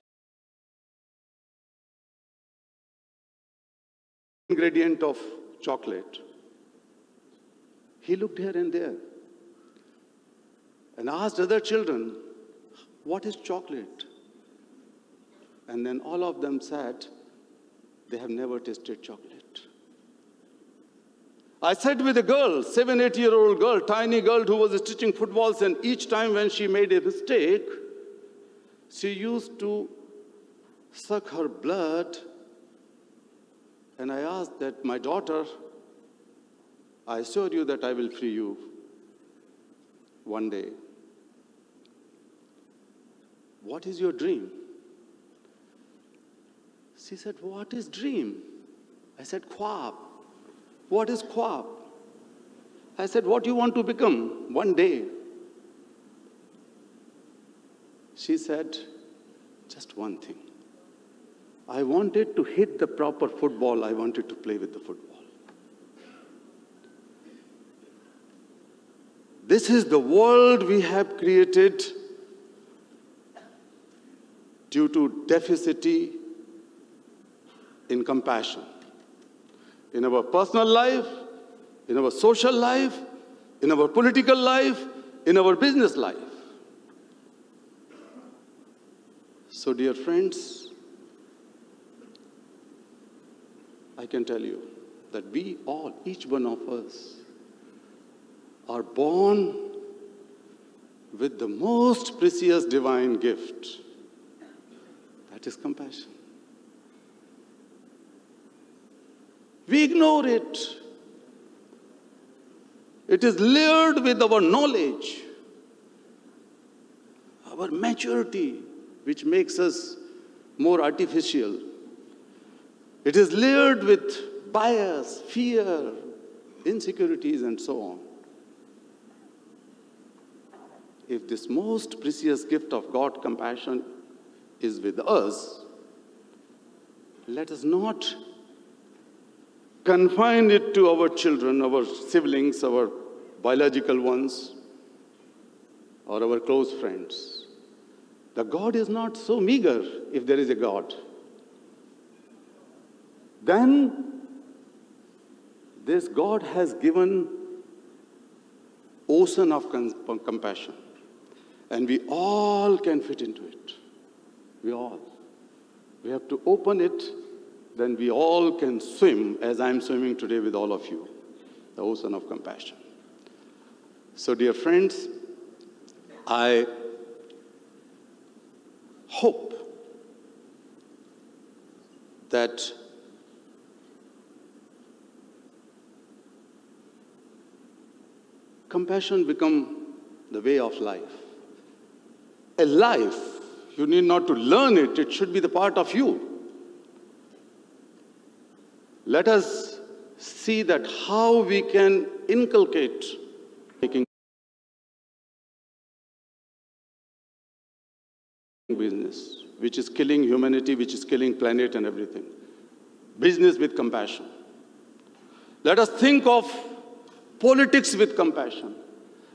ingredient of chocolate, he looked here and there and asked other children, what is chocolate? And then all of them said, they have never tasted chocolate. I sat with a girl, 7, 8-year-old girl, tiny girl who was stitching footballs, and each time when she made a mistake, she used to suck her blood. And I asked that, my daughter, I assure you that I will free you one day. What is your dream? She said, what is dream? I said, khwab. What is khwab? I said, what do you want to become one day? She said, just one thing. I wanted to hit the proper football. I wanted to play with the football. This is the world we have created due to deficit in compassion. In our personal life, in our social life, in our political life, in our business life. So, dear friends, I can tell you that we all, each one of us, are born with the most precious divine gift. That is compassion. We ignore it. It is layered with our knowledge, our maturity, which makes us more artificial. It is layered with bias, fear, insecurities, and so on. If this most precious gift of God, compassion, is with us, let us not confine it to our children, our siblings, our biological ones. or our close friends. The God is not so meager if there is a God. Then this God has given ocean of compassion, and we all can fit into it. We all. We have to open it, then we all can swim, as I'm swimming today with all of you, the ocean of compassion. So, dear friends, I hope that compassion become the way of life. A life, you need not to learn it, it should be the part of you. Let us see that how we can inculcate making business, which is killing humanity, which is killing planet and everything. Business with compassion. Let us think of politics with compassion.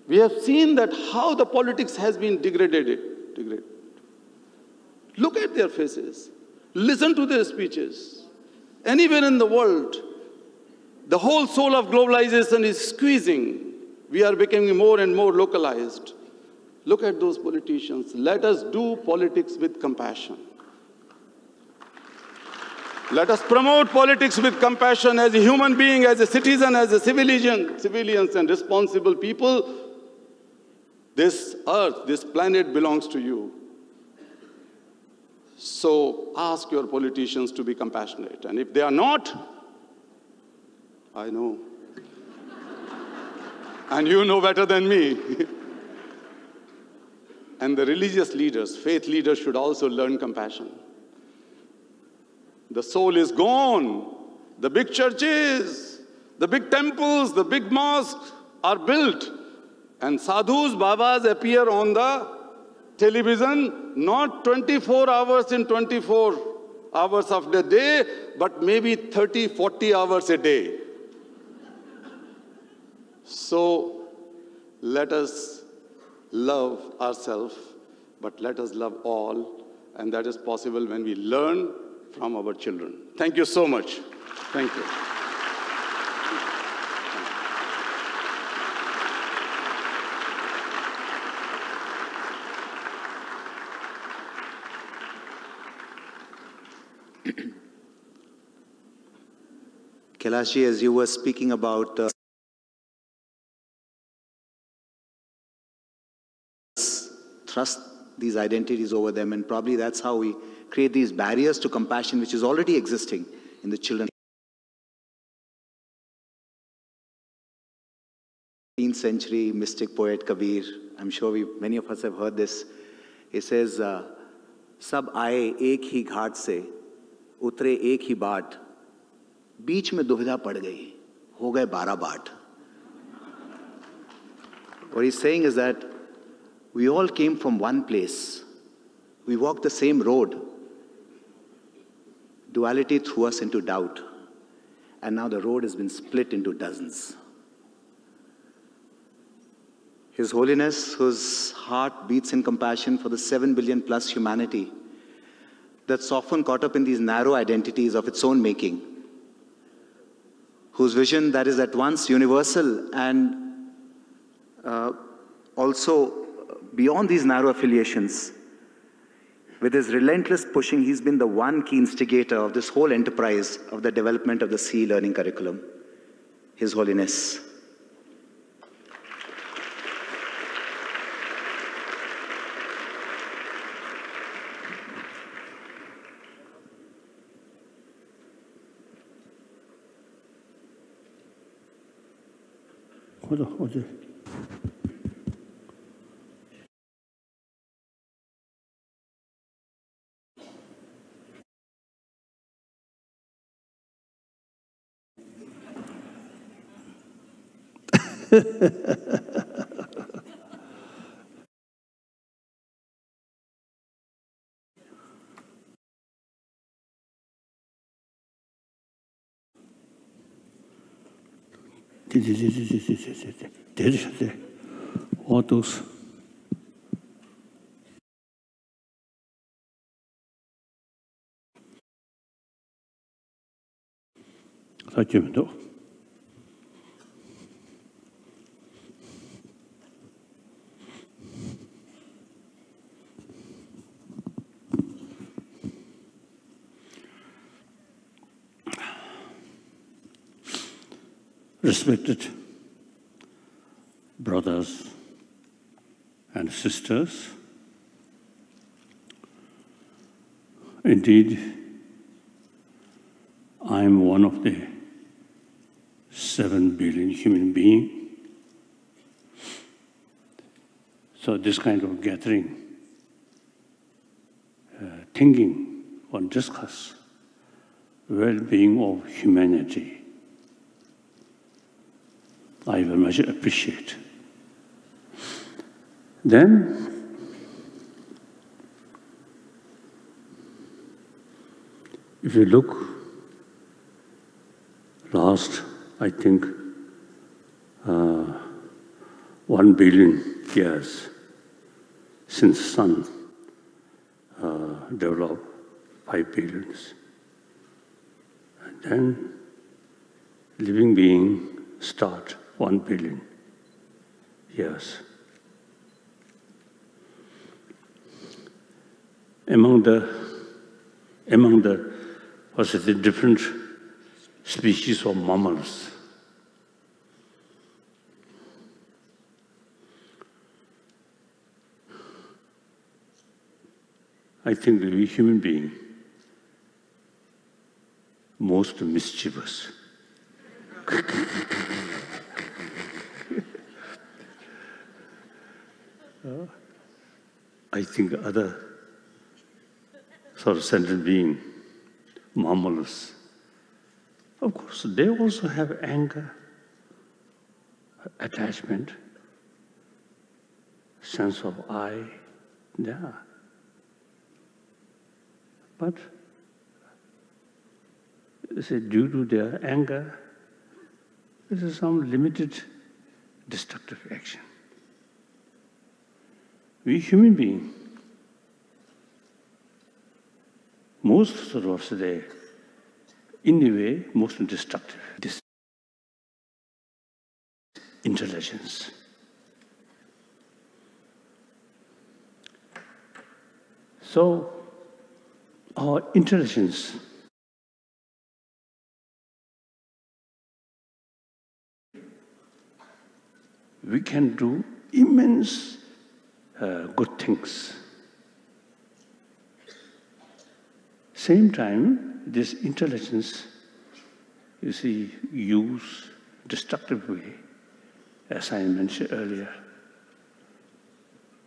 We have seen that how the politics has been degraded. Look at their faces. Listen to their speeches. Anywhere in the world, the whole soul of globalization is squeezing. We are becoming more and more localized. Look at those politicians. Let us do politics with compassion. Let us promote politics with compassion as a human being, as a citizen, as a civilians and responsible people. This earth, this planet belongs to you. So ask your politicians to be compassionate. And if they are not, I know. And you know better than me. And the religious leaders, faith leaders should also learn compassion. The soul is gone. The big churches, the big temples, the big mosques are built. And sadhus, babas appear on the television, not 24 hours in 24 hours of the day, but maybe 30, 40 hours a day. So let us love ourselves, but let us love all, and that is possible when we learn from our children. Thank you so much. Thank you. Kailashi, as you were speaking about trust these identities over them, and probably that's how we create these barriers to compassion, which is already existing in the children. 18th century mystic poet Kabir, I'm sure many of us have heard this. He says, "Sab aaye ek hi ghat se, utre ek hi baat, बीच में दुविधा पड़ गई, हो गए 12 बाट." What he's saying is that we all came from one place. We walked the same road. Duality threw us into doubt. And now the road has been split into dozens. His Holiness, whose heart beats in compassion for the 7 billion plus humanity that's often caught up in these narrow identities of its own making, whose vision that is at once universal and also beyond these narrow affiliations. With his relentless pushing, he's been the one key instigator of this whole enterprise of the development of the CE learning curriculum. His Holiness. All those Rakimdo. Respected brothers and sisters, indeed, I am one of the 7 billion human beings. So this kind of gathering, thinking or discuss well-being of humanity, I very much appreciate. Then, if you look last, I think, 1 billion years since sun developed 5 billions. And then living being start 1 billion years. Among the what's it, the different species of mammals, I think we human being most mischievous. I think other sort of sentient being, mammals, of course, they also have anger, attachment, sense of I, yeah. But due to their anger, this is some limited destructive action. We human beings, most sort of today, in a way, most destructive. This intelligence. So, our intelligence we can do immense good things. Same time, this intelligence, you see, use destructive way, as I mentioned earlier,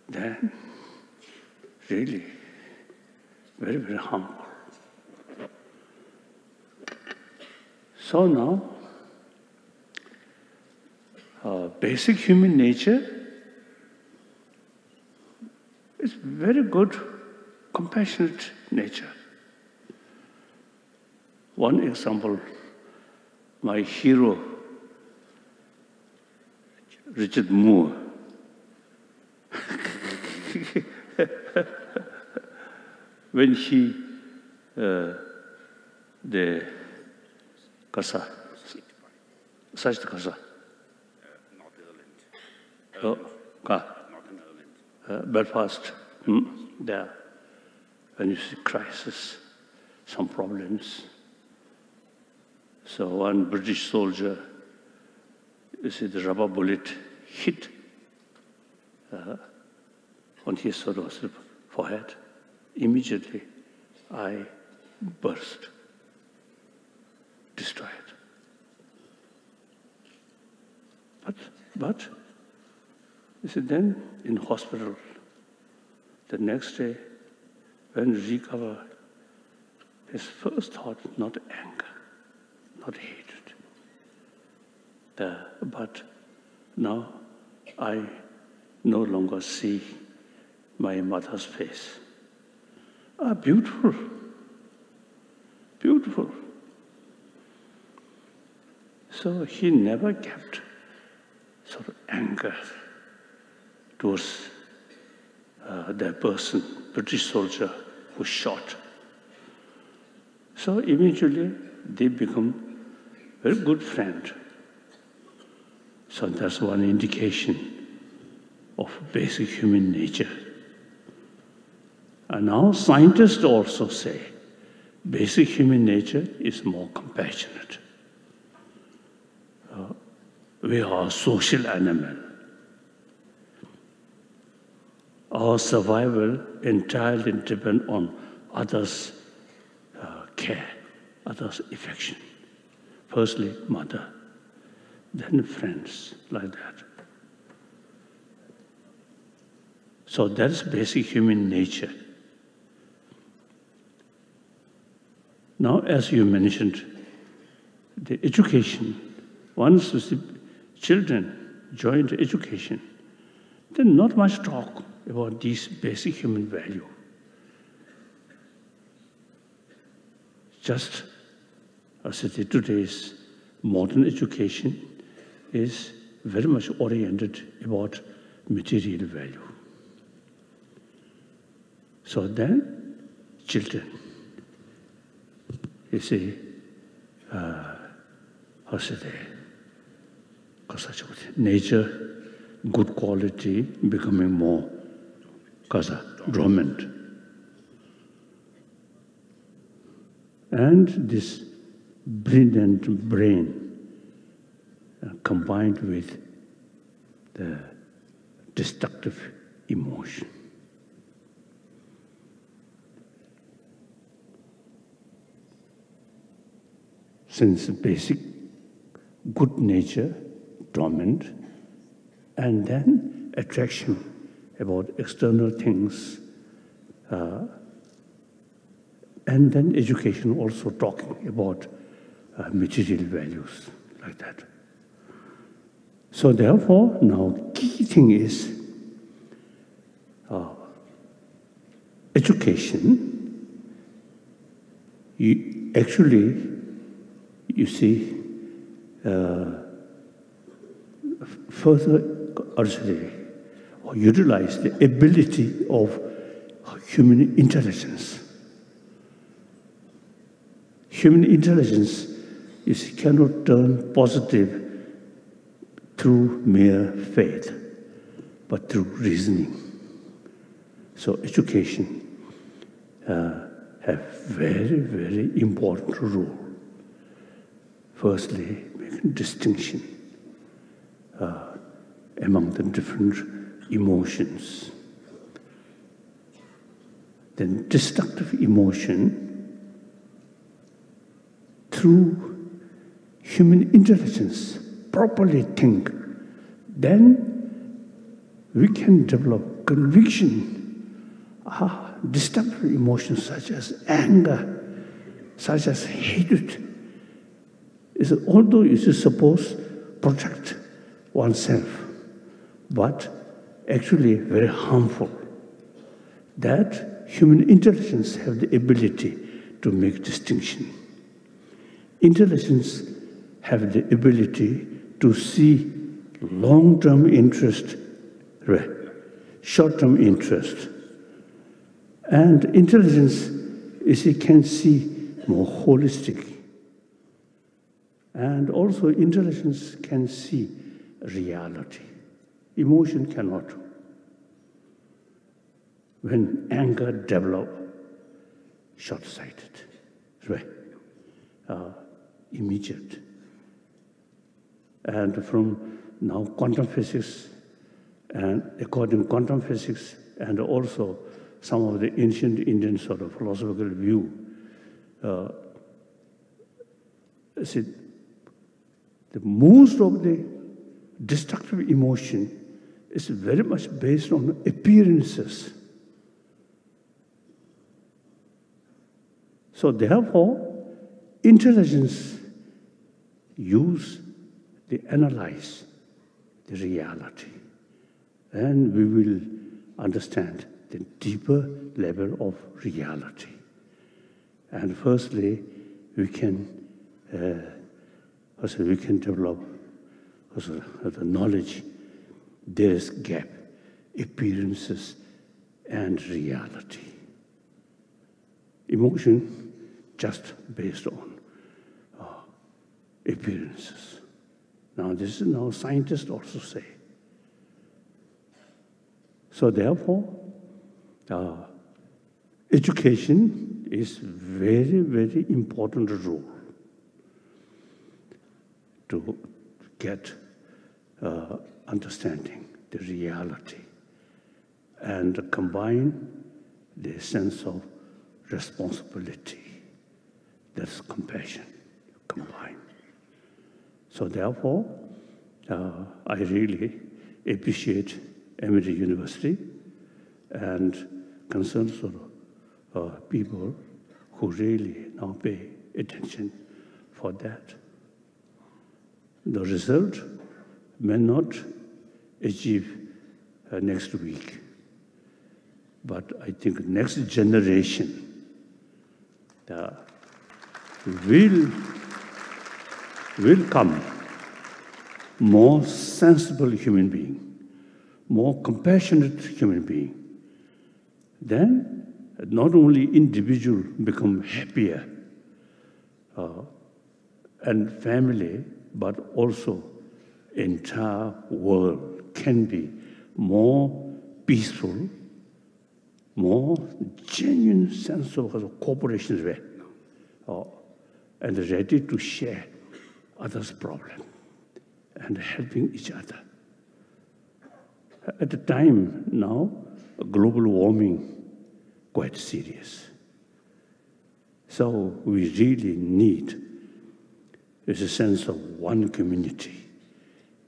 then really very, very harmful. So now, basic human nature is very good, compassionate nature. One example, my hero, Richard Moore. When he, the Kasa, such the Kasa. Oh, Northern Ireland. Belfast, there. When you see crisis, some problems. So one British soldier, you see the rubber bullet hit on his sort of forehead. Immediately, I burst, destroyed. But, you see, then in hospital, the next day, when he recovered, his first thought, not anger, not hatred. But now I no longer see my mother's face. Ah, beautiful, beautiful. So he never kept sort of anger towards that person, British soldier who shot. So eventually they become very good friend. So that's one indication of basic human nature. And now scientists also say basic human nature is more compassionate. We are a social animal. Our survival entirely depends on others' care, others' affection. Firstly, mother, then friends, like that. So that's basic human nature. Now, as you mentioned, the education, once the children join the education, then not much talk about these basic human value. Just as I said, today's modern education is very much oriented about material value. So then, children, you see, how should I, nature, good quality, becoming more dormant. And this brilliant brain combined with the destructive emotion. Since basic good nature, dormant, and then attraction about external things, and then education also talking about material values, like that. So therefore, now key thing is education. You see, further or utilize the ability of human intelligence. Human intelligence cannot turn positive through mere faith, but through reasoning. So education have very, very important role. Firstly, making distinction among the different emotions. Then destructive emotion, through human intelligence, properly think, then we can develop conviction. Destructive emotions such as anger, such as hatred, although it is supposed to protect oneself, but actually very harmful. That human intelligence have the ability to make distinction. Intelligence have the ability to see long-term interest, short-term interest. And intelligence can see more holistic. And also intelligence can see reality. Emotion cannot. When anger develops, short-sighted, immediate. And from now quantum physics, and according to quantum physics, and also some of the ancient Indian sort of philosophical view, the most of the destructive emotion is very much based on appearances. So therefore, intelligence analyze the reality, and we will understand the deeper level of reality. And firstly, we can develop the knowledge. There is gap, appearances and reality. Emotion just based on appearances. Now, this is now scientists also say. So therefore, education is very, very important role to get understanding the reality and combine the sense of responsibility, that's compassion combined. So therefore, I really appreciate Emory University and concerns of people who really now pay attention for that. The result may not achieve next week, but I think next generation will come more sensible human being, more compassionate human being. Then not only individual become happier and family, but also entire world can be more peaceful, more genuine sense of cooperation and ready to share others' problem and helping each other. At the time now, global warming quite serious. So we really need a sense of one community.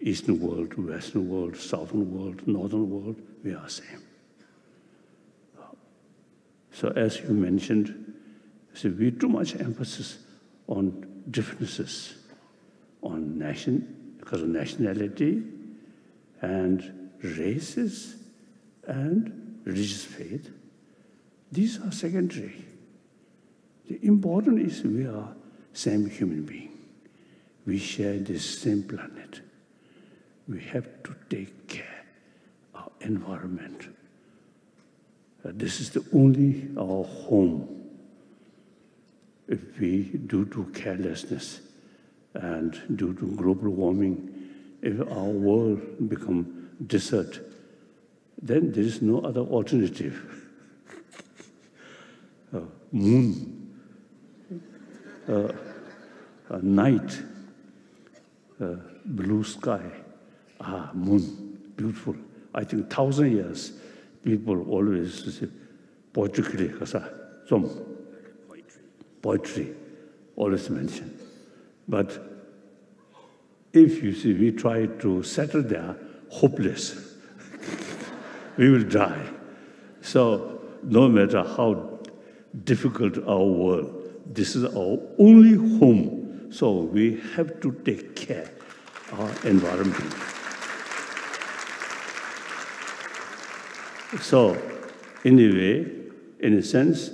Eastern world, Western world, Southern world, Northern world, we are same. So as you mentioned, so we too much emphasis on differences, on because of nationality and races and religious faith. These are secondary. The important is we are same human being. We share this same planet. We have to take care of our environment. This is the only our home. If we, due to carelessness and due to global warming, if our world become desert, then there is no other alternative. Moon, night, blue sky, moon, beautiful. I think 1,000 years, people always say, poetry, always mention. But if you see, we try to settle there, hopeless. We will die. So no matter how difficult our world, this is our only home. So we have to take care of our environment. So in a way, in a sense,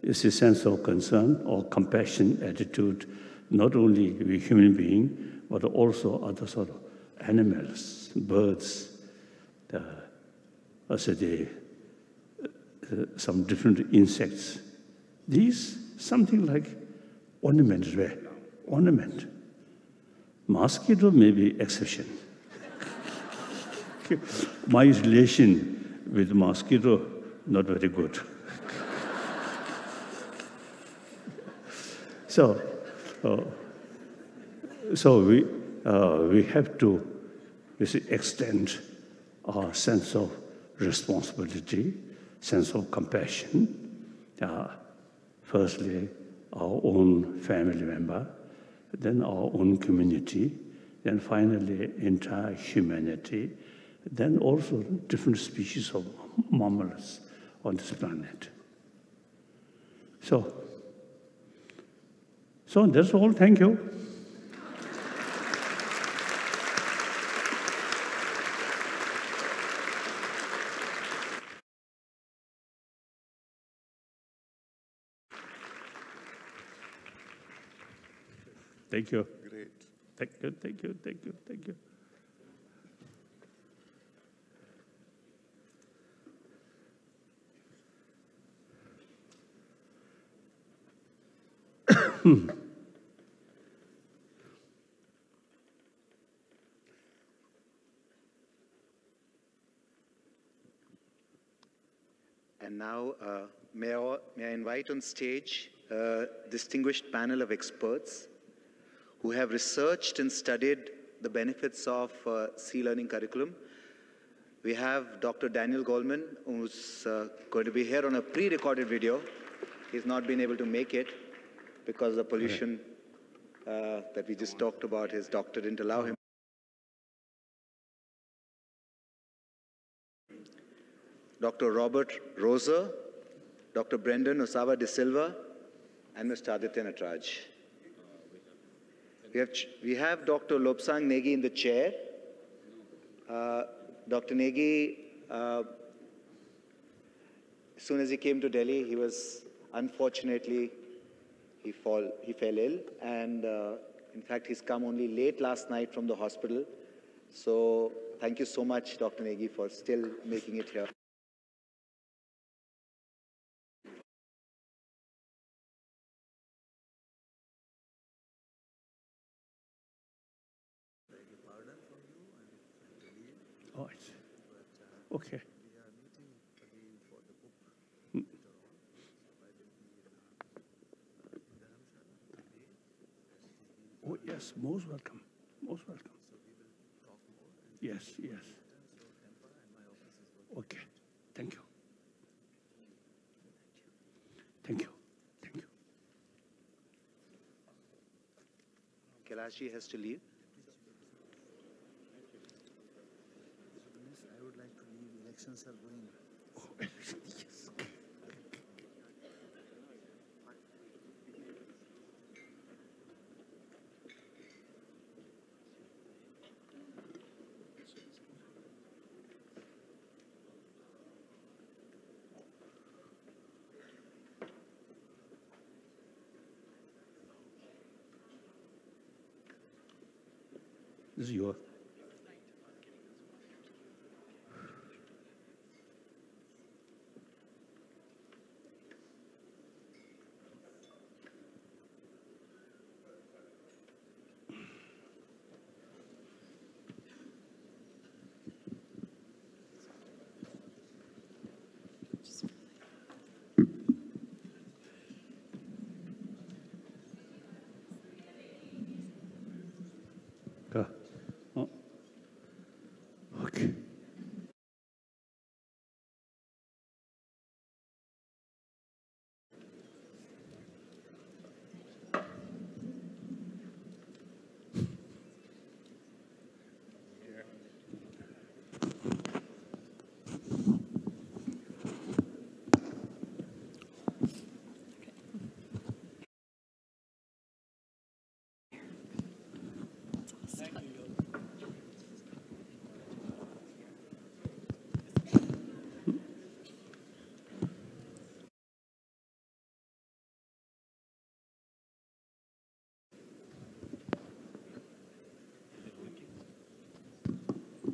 it's a sense of concern or compassion attitude, not only we human beings, but also other sort of animals, birds, some different insects. These, something like ornament. Mosquito may be exception. My relation with mosquito, not very good. So we have to extend our sense of responsibility, sense of compassion. Firstly, our own family member, then our own community, then finally entire humanity, then also different species of mammals on this planet. So that's all. Thank you. Thank you. Great. Thank you. And now, may I invite on stage a distinguished panel of experts who have researched and studied the benefits of Sea Learning curriculum. We have Dr. Daniel Goldman, who's going to be here on a pre-recorded video. He's not been able to make it because of the pollution that we just talked about. His doctor didn't allow him. Dr. Robert Rosa, Dr. Brendan Osawa de Silva, and Mr. Aditya Natraj. We have Dr. Lobsang Negi in the chair. Dr. Negi, as soon as he came to Delhi, he was, unfortunately, he fell ill. And in fact, he's come only late last night from the hospital. So thank you so much, Dr. Negi, for still making it here. Oh, it's okay. Oh, yes, most welcome. Most welcome. Yes, yes. Okay, thank you. Thank you. Thank you. Kailashi has to leave. I would like to leave. Elections are going. Oh, yes. This is your. Oh. Okay.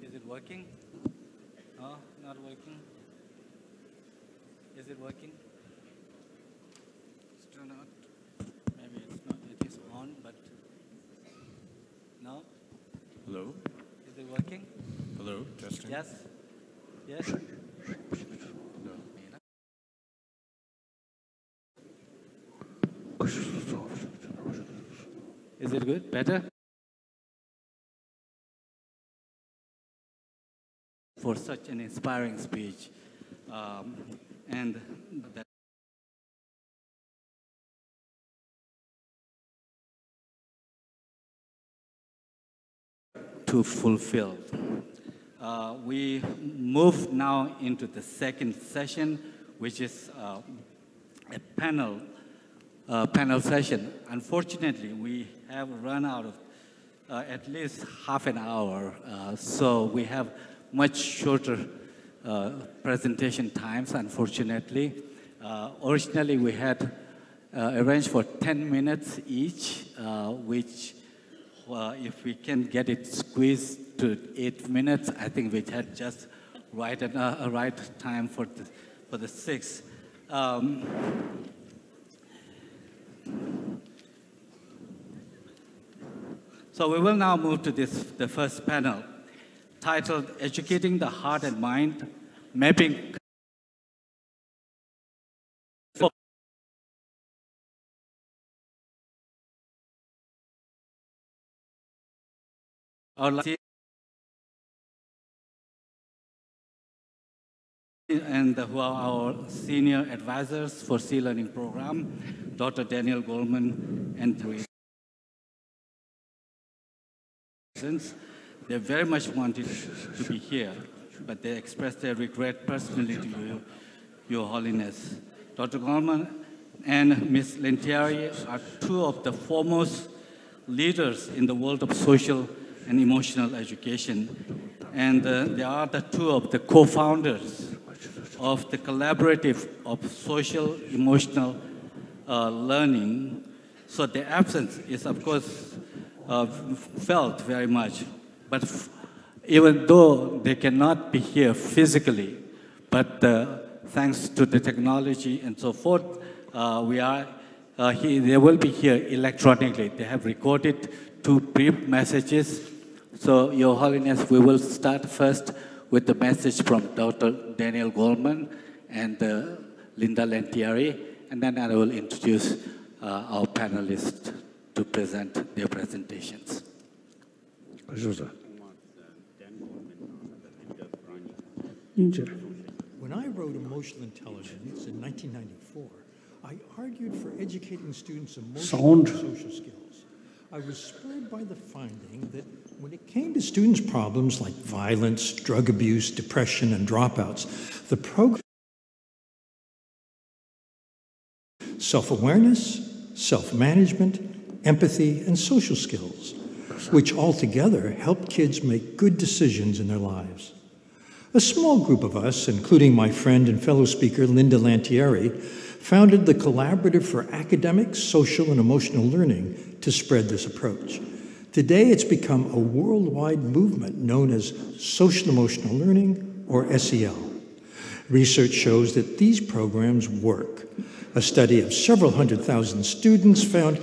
Is it working? No, not working. Is it working? Still not. Maybe it's not. It is on, but no. Hello? Is it working? Hello, testing. Yes. Yes. No. Is it good? Better? For such an inspiring speech. And that to fulfill. We move now into the second session, which is a panel session. Unfortunately, we have run out of at least half an hour, so we have much shorter presentation times, unfortunately. Originally, we had arranged for 10 minutes each, which if we can get it squeezed to 8 minutes, I think we had just right time for the 6. So we will now move to the first panel, titled Educating the Heart and Mind, Mapping and who are our senior advisors for Sea Learning program, Dr. Daniel Goldman and they very much wanted to be here, but they expressed their regret personally to you, Your Holiness. Dr. Goldman and Ms. Lentieri are two of the foremost leaders in the world of social and emotional education, and they are the two of the co-founders of the collaborative of social emotional learning. So the absence is, of course, felt very much. But even though they cannot be here physically, but thanks to the technology and so forth, they will be here electronically. They have recorded 2 brief messages. So, Your Holiness, we will start first with the message from Dr. Daniel Goldman and Linda Lentieri, and then I will introduce our panelists to present their presentations. When I wrote Emotional Intelligence in 1994, I argued for educating students emotional and social skills. I was spurred by the finding that when it came to students' problems like violence, drug abuse, depression, and dropouts, the program self-awareness, self-management, empathy, and social skills, which altogether help kids make good decisions in their lives. A small group of us, including my friend and fellow speaker Linda Lentieri, founded the Collaborative for Academic, Social, and Emotional Learning to spread this approach. Today, it's become a worldwide movement known as Social Emotional Learning, or SEL. Research shows that these programs work. A study of several 100,000 students found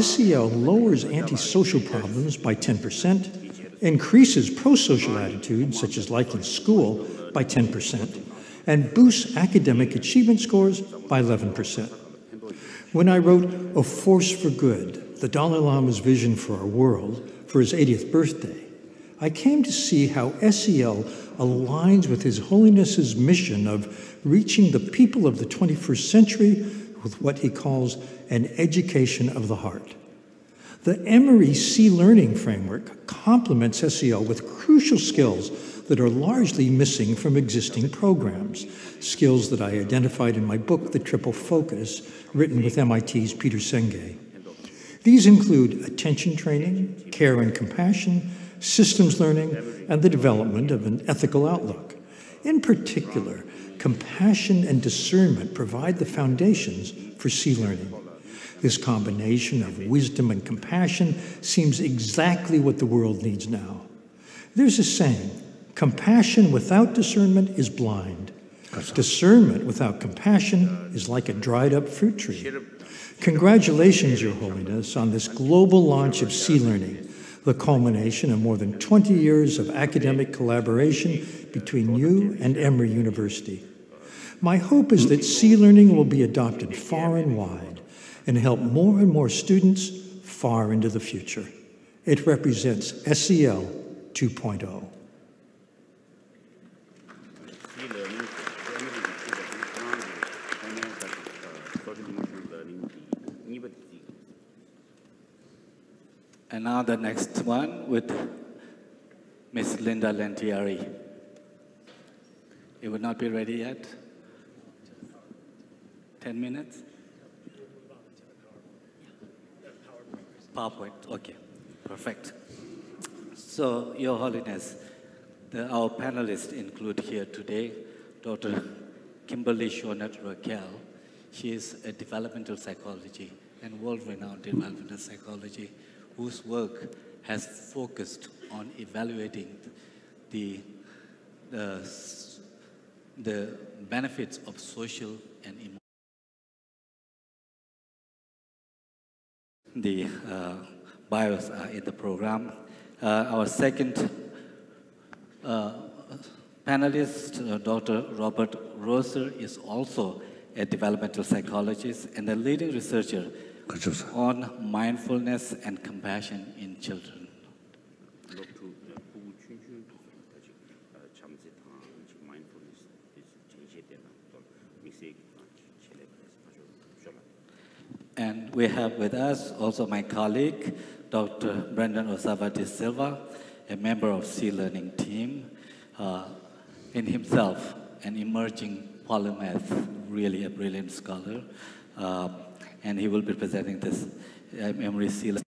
SEL lowers antisocial problems by 10%, increases pro-social attitudes, such as liking school, by 10%, and boosts academic achievement scores by 11%. When I wrote A Force for Good, the Dalai Lama's vision for our world, for his 80th birthday, I came to see how SEL aligns with His Holiness's mission of reaching the people of the 21st century with what he calls an education of the heart. The Emory Sea Learning framework complements SEL with crucial skills that are largely missing from existing programs, skills that I identified in my book, The Triple Focus, written with MIT's Peter Senge. These include attention training, care and compassion, systems learning, and the development of an ethical outlook. In particular, compassion and discernment provide the foundations for sea learning. This combination of wisdom and compassion seems exactly what the world needs now. There's a saying, compassion without discernment is blind. Discernment without compassion is like a dried up fruit tree. Congratulations, Your Holiness, on this global launch of sea learning, the culmination of more than 20 years of academic collaboration between you and Emory University. My hope is that sea learning will be adopted far and wide and help more and more students far into the future. It represents SEL 2.0. And now the next one with Ms. Linda Lentieri. It would not be ready yet? 10 minutes? PowerPoint, okay, perfect. So, Your Holiness, our panelists include here today Dr. Kimberly Shonat Raquel. She is a developmental psychology and world-renowned developmental psychology whose work has focused on evaluating the benefits of social and emotional. The bios are in the program. Our second panelist, Dr. Robert Roser, is also a developmental psychologist and a leading researcher on mindfulness and compassion in children. And we have with us also my colleague, Dr. Brendan Osava de Silva, a member of Sea Learning team, in himself an emerging polymath, really a brilliant scholar, and he will be presenting this Emory Sea Learning.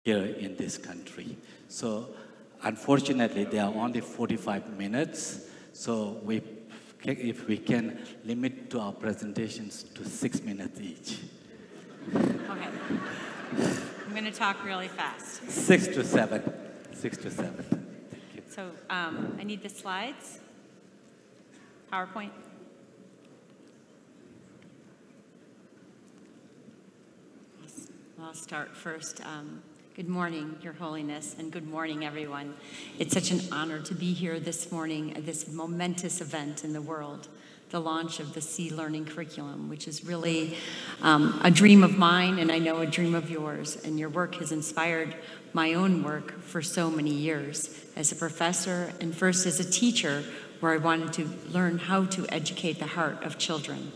Here in this country. So unfortunately, there are only 45 minutes. So if we can limit to our presentations to 6 minutes each. Okay. I'm going to talk really fast. 6 to 7. 6 to 7. Thank you. So I need the slides. PowerPoint. I'll start first. Good morning, Your Holiness, and good morning, everyone. It's such an honor to be here this morning at this momentous event in the world, the launch of the Sea Learning curriculum, which is really a dream of mine, and I know a dream of yours. And your work has inspired my own work for so many years as a professor and first as a teacher, where I wanted to learn how to educate the heart of children.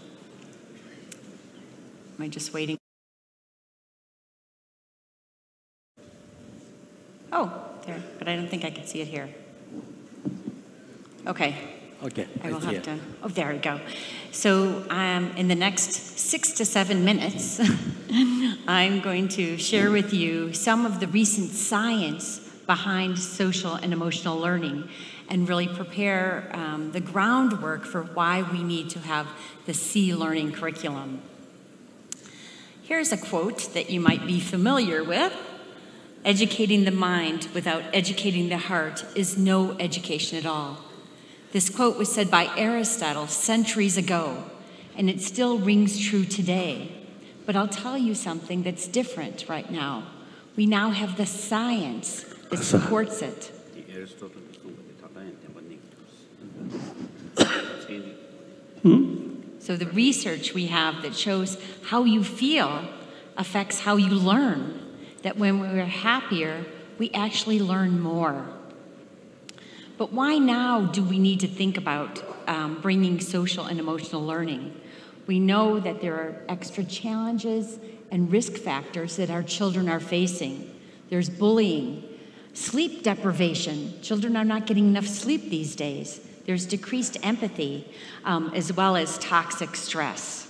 Am I just waiting? Oh, there, but I don't think I can see it here. Okay. Okay. I will have to. Oh, there we go. So in the next 6 to 7 minutes, I'm going to share with you some of the recent science behind social and emotional learning and really prepare the groundwork for why we need to have the Sea Learning curriculum. Here's a quote that you might be familiar with. Educating the mind without educating the heart is no education at all. This quote was said by Aristotle centuries ago, and it still rings true today. But I'll tell you something that's different right now. We now have the science that supports it. So the research we have that shows how you feel affects how you learn. That when we're happier, we actually learn more. But why now do we need to think about bringing social and emotional learning? We know that there are extra challenges and risk factors that our children are facing. There's bullying, sleep deprivation. Children are not getting enough sleep these days. There's decreased empathy, as well as toxic stress.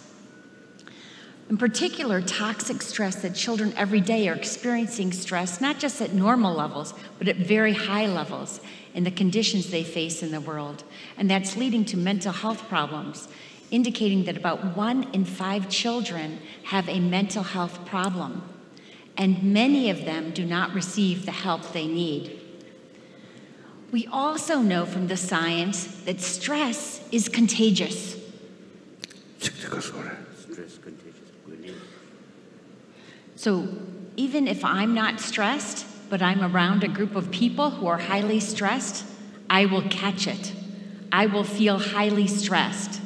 In particular, toxic stress that children every day are experiencing stress, not just at normal levels, but at very high levels in the conditions they face in the world. And that's leading to mental health problems, indicating that about 1 in 5 children have a mental health problem. And many of them do not receive the help they need. We also know from the science that stress is contagious. So even if I'm not stressed, but I'm around a group of people who are highly stressed, I will catch it. I will feel highly stressed.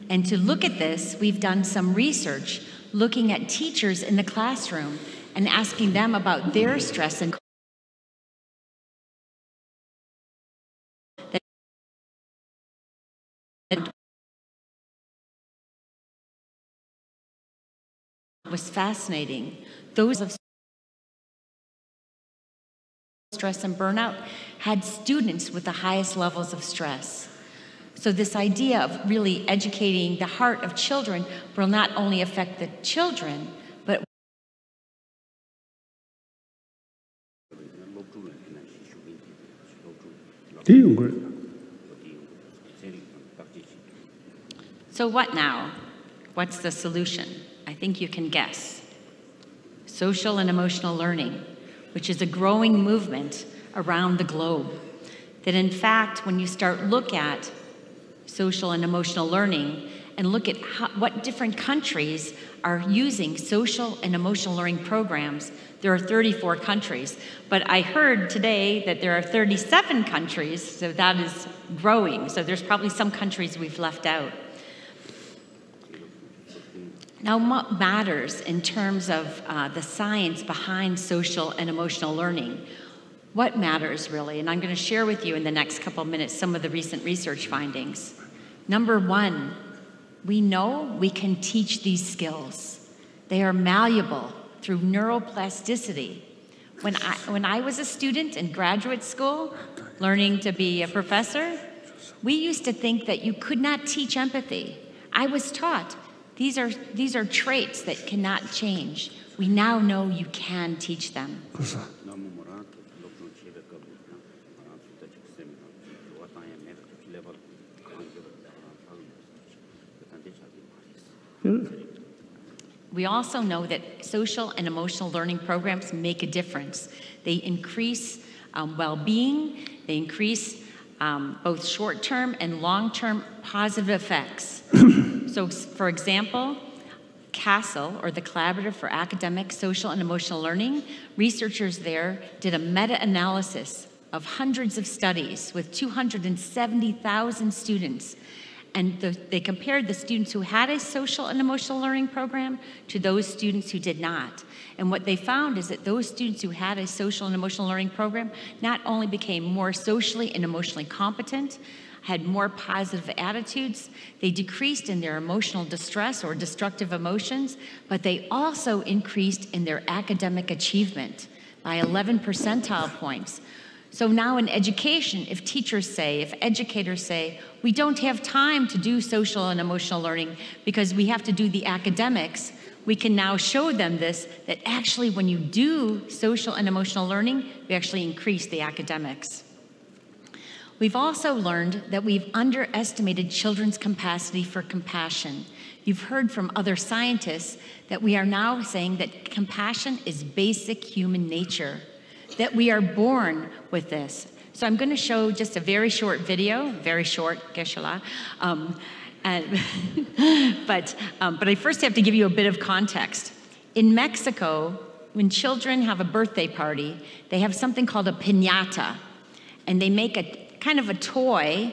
And to look at this, we've done some research looking at teachers in the classroom and asking them about their stress and was fascinating. Those of stress and burnout had students with the highest levels of stress. So this idea of really educating the heart of children will not only affect the children, but so what now? What's the solution? I think you can guess. Social and emotional learning, which is a growing movement around the globe. That in fact, when you start look at social and emotional learning and look at what different countries are using social and emotional learning programs, there are 34 countries. But I heard today that there are 37 countries, so that is growing. So there's probably some countries we've left out. Now, what matters in terms of the science behind social and emotional learning? What matters really? And I'm going to share with you in the next couple of minutes some of the recent research findings. Number one, we know we can teach these skills. They are malleable through neuroplasticity. When I was a student in graduate school, learning to be a professor, we used to think that you could not teach empathy. I was taught these are traits that cannot change. We now know you can teach them. We also know that social and emotional learning programs make a difference. They increase well-being, they increase both short-term and long-term positive effects. So, for example, CASEL, or the Collaborative for Academic, Social, and Emotional Learning, researchers there did a meta-analysis of hundreds of studies with 270,000 students. And they compared the students who had a social and emotional learning program to those students who did not. And what they found is that those students who had a social and emotional learning program not only became more socially and emotionally competent, had more positive attitudes, they decreased in their emotional distress or destructive emotions, but they also increased in their academic achievement by 11 percentile points. So now in education, if teachers say, if educators say, we don't have time to do social and emotional learning because we have to do the academics, we can now show them this, that actually when you do social and emotional learning, we actually increase the academics. We've also learned that we've underestimated children's capacity for compassion. You've heard from other scientists that we are now saying that compassion is basic human nature, that we are born with this. So I'm going to show just a very short video, very short, geshe-la. But I first have to give you a bit of context. In Mexico, when children have a birthday party, they have something called a piñata, and they make a kind of a toy.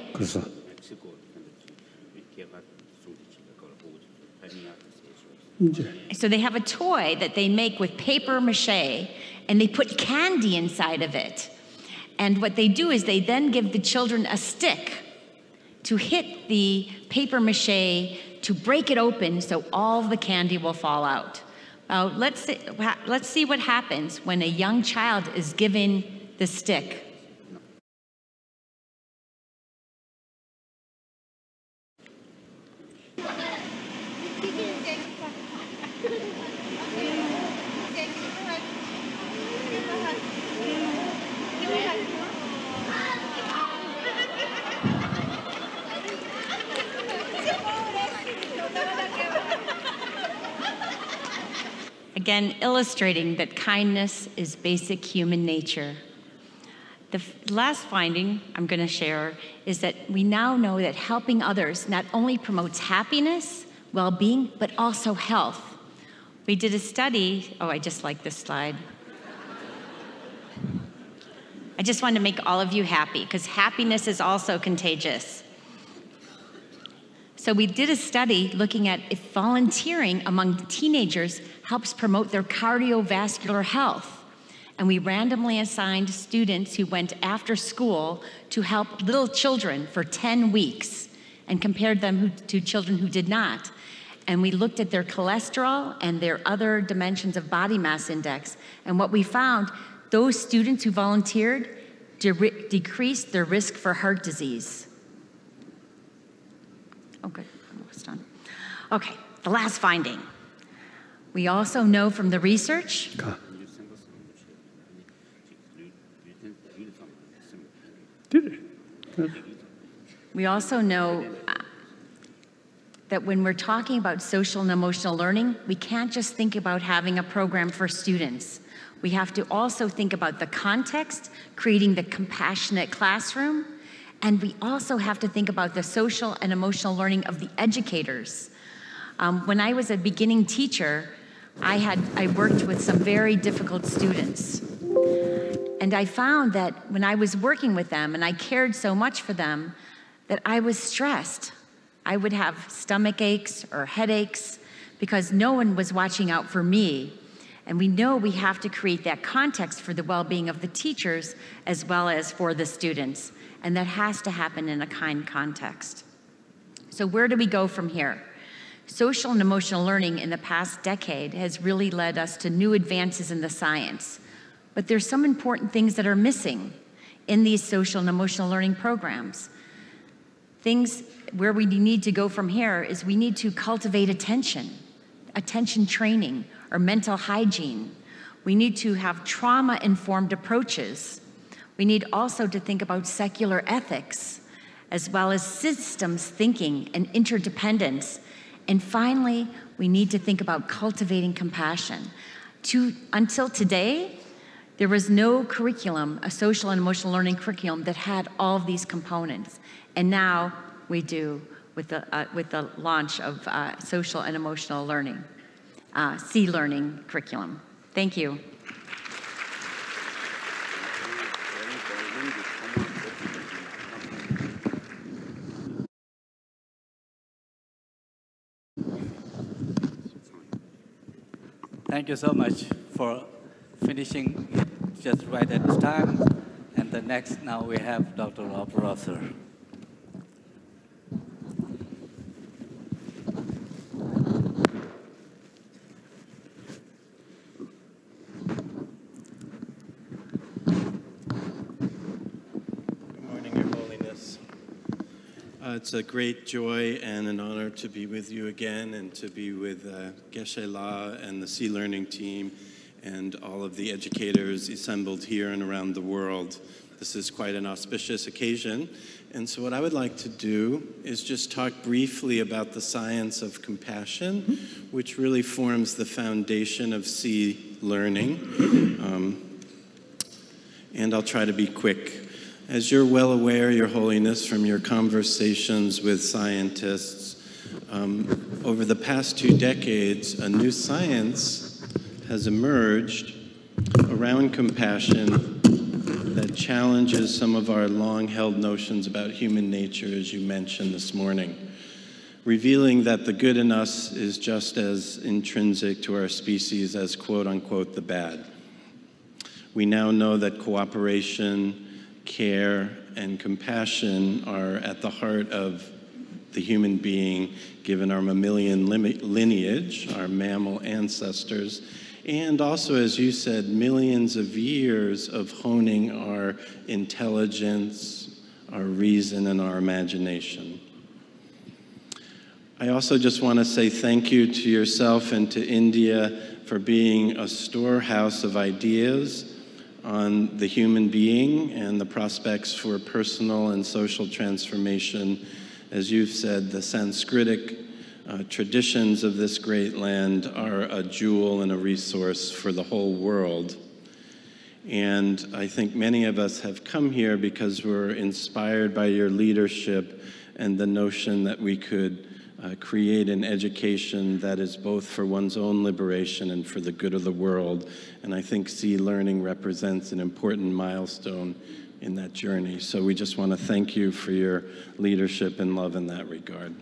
So they have a toy that they make with paper mache, and they put candy inside of it. And what they do is they then give the children a stick to hit the paper mache to break it open so all the candy will fall out. Let's see what happens when a young child is given the stick. Again, illustrating that kindness is basic human nature. The last finding I'm going to share is that we now know that helping others not only promotes happiness, well-being, but also health. We did a study, I just like this slide. I just wanted to make all of you happy, because happiness is also contagious. So we did a study looking at if volunteering among teenagers helps promote their cardiovascular health. And we randomly assigned students who went after school to help little children for 10 weeks and compared them to children who did not. And we looked at their cholesterol and their other dimensions of body mass index. And what we found, those students who volunteered decreased their risk for heart disease. Oh, good, I'm almost done. Okay, the last finding. We also know from the research we also know that when we're talking about social and emotional learning, we can't just think about having a program for students. We have to also think about the context, creating the compassionate classroom, and we also have to think about the social and emotional learning of the educators. When I was a beginning teacher, I worked with some very difficult students. And I found that when I was working with them and I cared so much for them, that I was stressed. I would have stomach aches or headaches because no one was watching out for me. And we know we have to create that context for the well-being of the teachers as well as for the students. And that has to happen in a kind context. So where do we go from here? Social and emotional learning in the past decade has really led us to new advances in the science. But there's some important things that are missing in these social and emotional learning programs. Things where we need to go from here is we need to cultivate attention training, or mental hygiene. We need to have trauma-informed approaches. We need also to think about secular ethics, as well as systems thinking and interdependence. And finally, we need to think about cultivating compassion. Until today, there was no curriculum, a social and emotional learning curriculum, that had all of these components. And now we do with the launch of social and emotional learning, C-learning curriculum. Thank you. Thank you so much for finishing it just right at this time. And the next, now we have Dr. Rob Rosser. Good morning, Your Holiness. It's a great joy and an honor to be with you again and to be with Geshe-la and the C-Learning team and all of the educators assembled here and around the world. This is quite an auspicious occasion. And so what I would like to do is just talk briefly about the science of compassion, which really forms the foundation of C-Learning. And I'll try to be quick. As you're well aware, Your Holiness, from your conversations with scientists, over the past 2 decades, a new science has emerged around compassion that challenges some of our long-held notions about human nature, as you mentioned this morning, revealing that the good in us is just as intrinsic to our species as, quote-unquote, the bad. We now know that cooperation, care, and compassion are at the heart of the human being, given our mammalian lineage, our mammal ancestors, and also, as you said, millions of years of honing our intelligence, our reason, and our imagination. I also just want to say thank you to yourself and to India for being a storehouse of ideas on the human being and the prospects for personal and social transformation. As you've said, the Sanskritic traditions of this great land are a jewel and a resource for the whole world. And I think many of us have come here because we're inspired by your leadership and the notion that we could create an education that is both for one's own liberation and for the good of the world. And I think C-Learning represents an important milestone in that journey. So we just want to thank you for your leadership and love in that regard.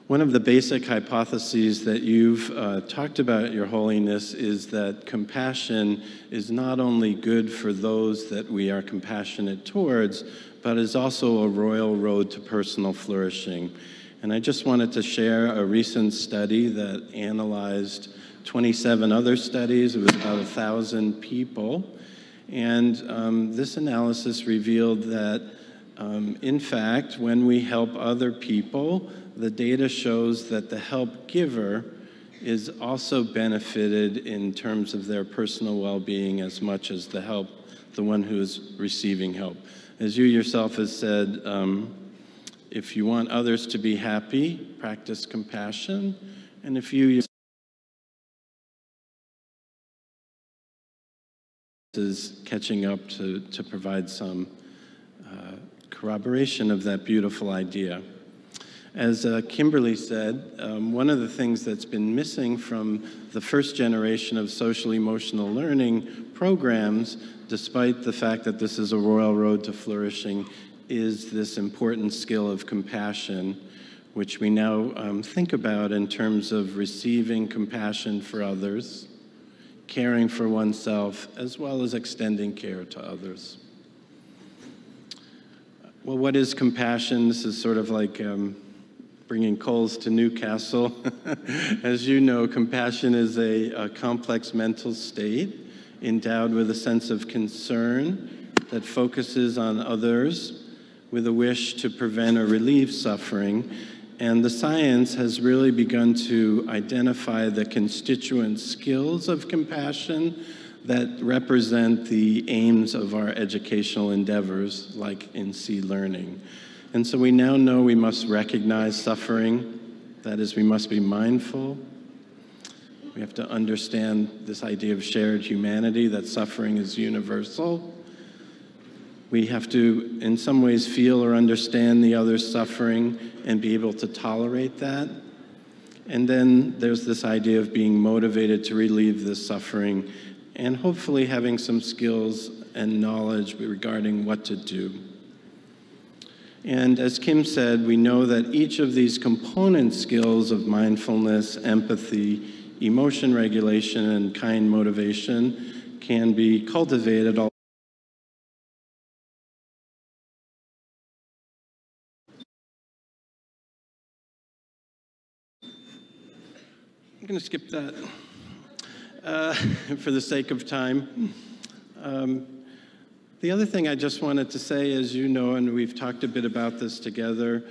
One of the basic hypotheses that you've talked about, Your Holiness, is that compassion is not only good for those that we are compassionate towards, but is also a royal road to personal flourishing. And I just wanted to share a recent study that analyzed 27 other studies. It was about 1,000 people. And this analysis revealed that, in fact, when we help other people, the data shows that the help giver is also benefited in terms of their personal well-being as much as the one who is receiving help. As you yourself have said, if you want others to be happy, practice compassion. And if you is catching up to provide some corroboration of that beautiful idea. As Kimberly said, one of the things that's been missing from the first generation of social-emotional learning programs, despite the fact that this is a royal road to flourishing, is this important skill of compassion, which we now think about in terms of receiving compassion for others, caring for oneself, as well as extending care to others. Well, what is compassion? This is sort of like bringing coals to Newcastle. As you know, compassion is a complex mental state endowed with a sense of concern that focuses on others with a wish to prevent or relieve suffering. And the science has really begun to identify the constituent skills of compassion that represent the aims of our educational endeavors, like in C Learning. And so we now know we must recognize suffering. That is, we must be mindful. We have to understand this idea of shared humanity, that suffering is universal. We have to, in some ways, feel or understand the other's suffering and be able to tolerate that. And then there's this idea of being motivated to relieve this suffering and hopefully having some skills and knowledge regarding what to do. And as Kim said, we know that each of these component skills of mindfulness, empathy, emotion regulation, and kind motivation can be cultivated. I'm going to skip that for the sake of time. The other thing I just wanted to say, as you know, and we've talked a bit about this together,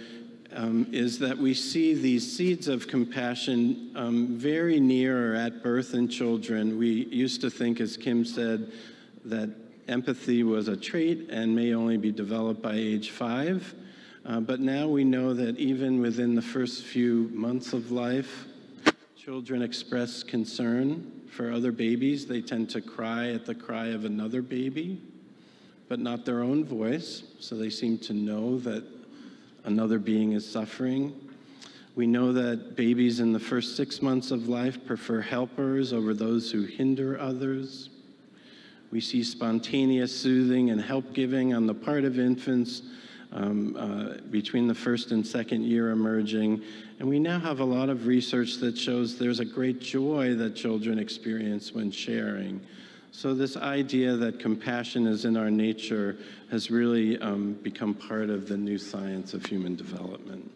is that we see these seeds of compassion very near or at birth in children. We used to think, as Kim said, that empathy was a trait and may only be developed by age 5. But now we know that even within the first few months of life, children express concern for other babies. They tend to cry at the cry of another baby, but not their own voice, so they seem to know that another being is suffering. We know that babies in the first 6 months of life prefer helpers over those who hinder others. We see spontaneous soothing and help-giving on the part of infants between the first and second year emerging. And we now have a lot of research that shows there's a great joy that children experience when sharing. So this idea that compassion is in our nature has really become part of the new science of human development.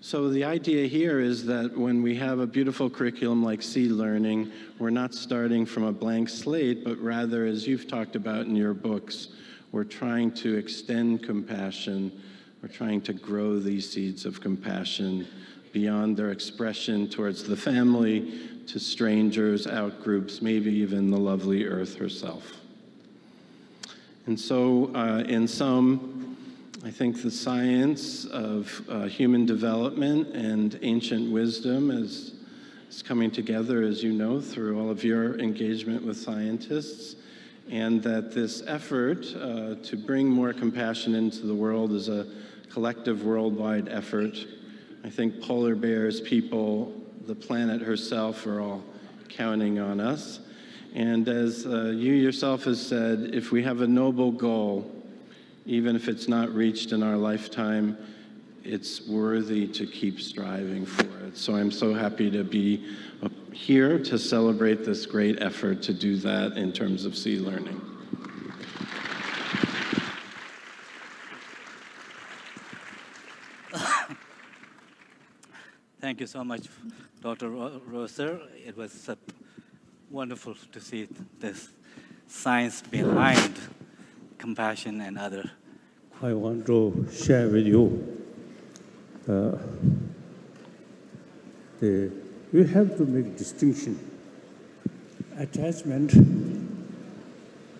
So the idea here is that when we have a beautiful curriculum like C Learning, we're not starting from a blank slate, but rather, as you've talked about in your books, we're trying to extend compassion. We're trying to grow these seeds of compassion beyond their expression towards the family, to strangers, outgroups, maybe even the lovely Earth herself. And so, in sum, I think the science of human development and ancient wisdom is coming together, as you know, through all of your engagement with scientists, and that this effort to bring more compassion into the world is a collective worldwide effort. I think polar bears, people, the planet herself are all counting on us. And as you yourself has said, if we have a noble goal, even if it's not reached in our lifetime, it's worthy to keep striving for it. So I'm so happy to be here to celebrate this great effort to do that in terms of C Learning. Thank you so much, Dr. Rosser. It was wonderful to see this science behind compassion and other. I want to share with you we have to make distinction, attachment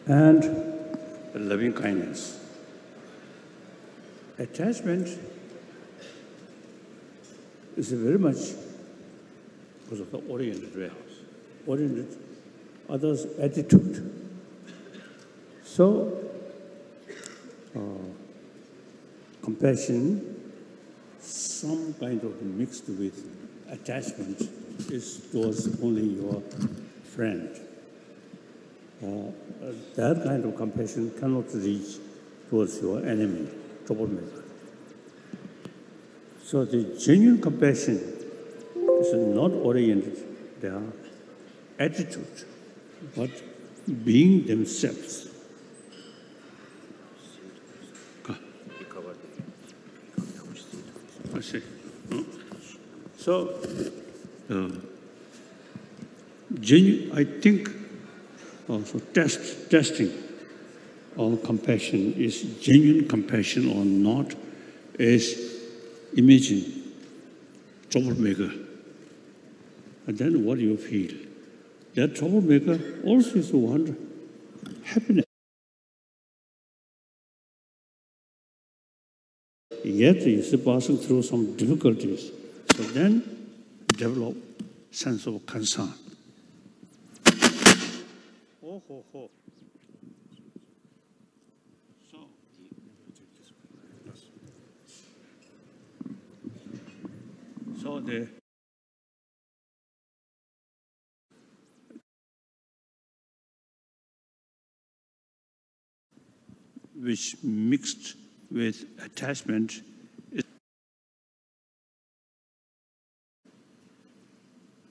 and loving kindness. Attachment is very much because of the oriented way, oriented others' attitude. So, compassion, some kind of mixed with attachment, is towards only your friend. That kind of compassion cannot reach towards your enemy, troublemaker. So So the genuine compassion is not oriented their attitude, but being themselves. So, I think also testing of compassion is genuine compassion or not, is imagine troublemaker. And then what you feel? That troublemaker also is one happiness. Yet he is passing through some difficulties. So then develop sense of concern. So which mixed with attachment is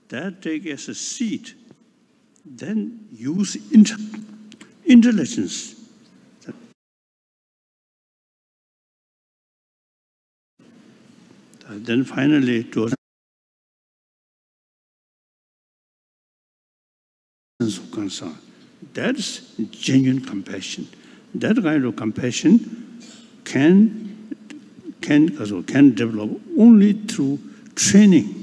that take as a seed, then use intelligence. Then finally to a sense of concern. That's genuine compassion. That kind of compassion can develop only through training.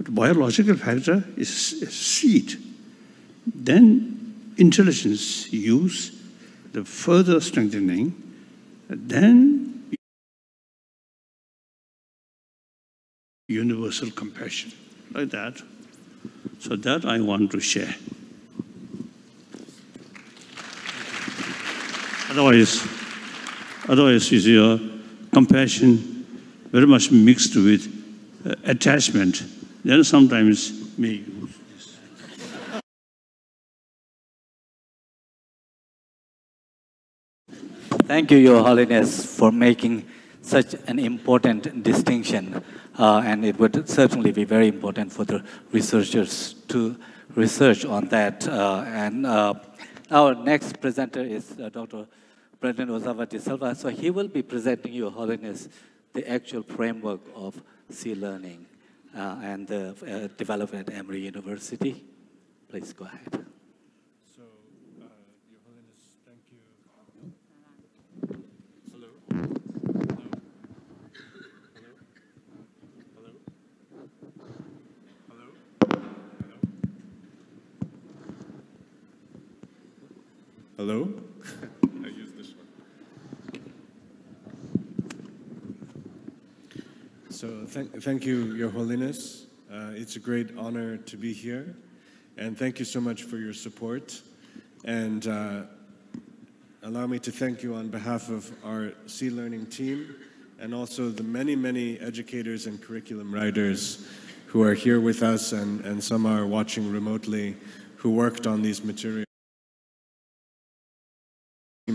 The biological factor is a seed. Then intelligence use, the further strengthening, then universal compassion, like that. So that I want to share. Otherwise is your compassion very much mixed with attachment. Then sometimes may use this. Thank you, Your Holiness, for making such an important distinction. And it would certainly be very important for the researchers to research on that. Our next presenter is Dr. Brendan Ozawa de Silva. So he will be presenting, Your Holiness, the actual framework of sea learning and the development at Emory University. Please go ahead. So, Your Holiness, thank you. Hello? Hello? I use this one. So thank you, Your Holiness. It's a great honor to be here. And thank you so much for your support. And allow me to thank you on behalf of our Sea Learning team and also the many, many educators and curriculum writers who are here with us and some are watching remotely who worked on these materials.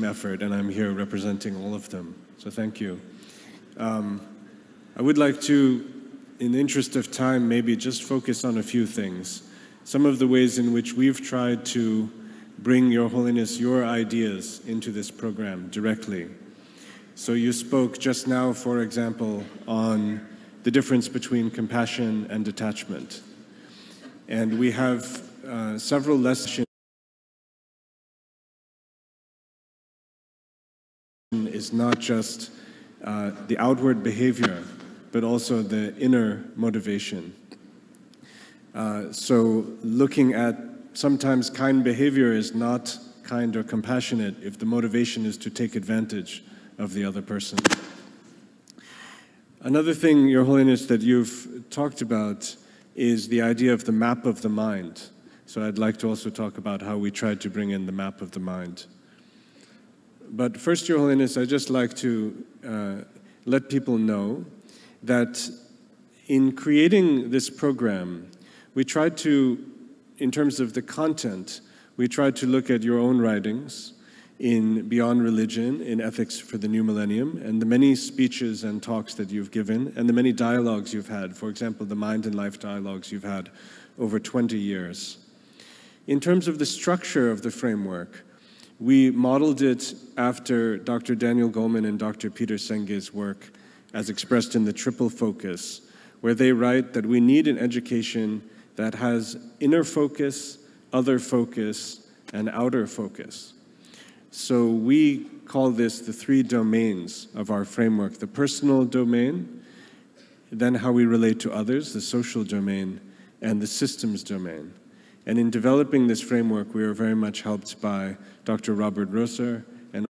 Effort, and I'm here representing all of them. So thank you. I would like to, in the interest of time, maybe just focus on a few things. Some of the ways in which we've tried to bring Your Holiness your ideas into this program directly. So you spoke just now, for example, on the difference between compassion and detachment. And we have several lessons. Is not just the outward behavior, but also the inner motivation. So looking at sometimes kind behavior is not kind or compassionate if the motivation is to take advantage of the other person. Another thing, Your Holiness, that you've talked about is the idea of the map of the mind. So I'd like to also talk about how we tried to bring in the map of the mind. But first, Your Holiness, I'd just like to let people know that in creating this program, we tried to, in terms of the content, we tried to look at your own writings in Beyond Religion, in Ethics for the New Millennium, and the many speeches and talks that you've given, and the many dialogues you've had, for example, the Mind and Life dialogues you've had over 20 years. In terms of the structure of the framework, we modeled it after Dr. Daniel Goleman and Dr. Peter Senge's work as expressed in the Triple Focus, where they write that we need an education that has inner focus, other focus, and outer focus. So we call this the 3 domains of our framework: the personal domain, then how we relate to others, the social domain, and the systems domain. And in developing this framework, we are very much helped by Dr. Robert Rosser and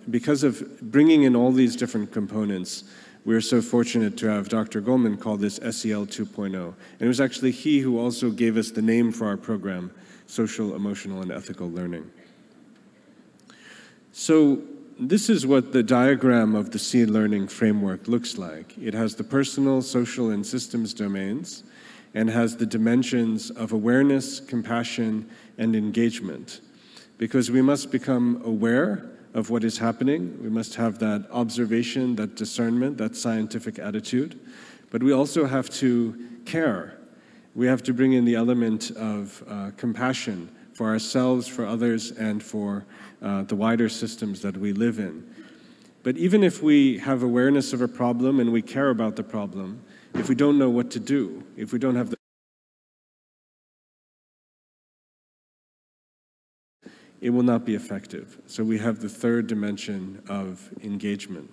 because of bringing in all these different components, we're so fortunate to have Dr. Goleman call this SEL 2.0. And it was actually he who also gave us the name for our program, Social, Emotional, and Ethical Learning. So this is what the diagram of the SEED Learning framework looks like. It has the personal, social, and systems domains, and has the dimensions of awareness, compassion, and engagement. Because we must become aware of what is happening. We must have that observation, that discernment, that scientific attitude. But we also have to care. We have to bring in the element of compassion for ourselves, for others, and for the wider systems that we live in. But even if we have awareness of a problem and we care about the problem, if we don't know what to do, if we don't have the it will not be effective. So we have the 3rd dimension of engagement.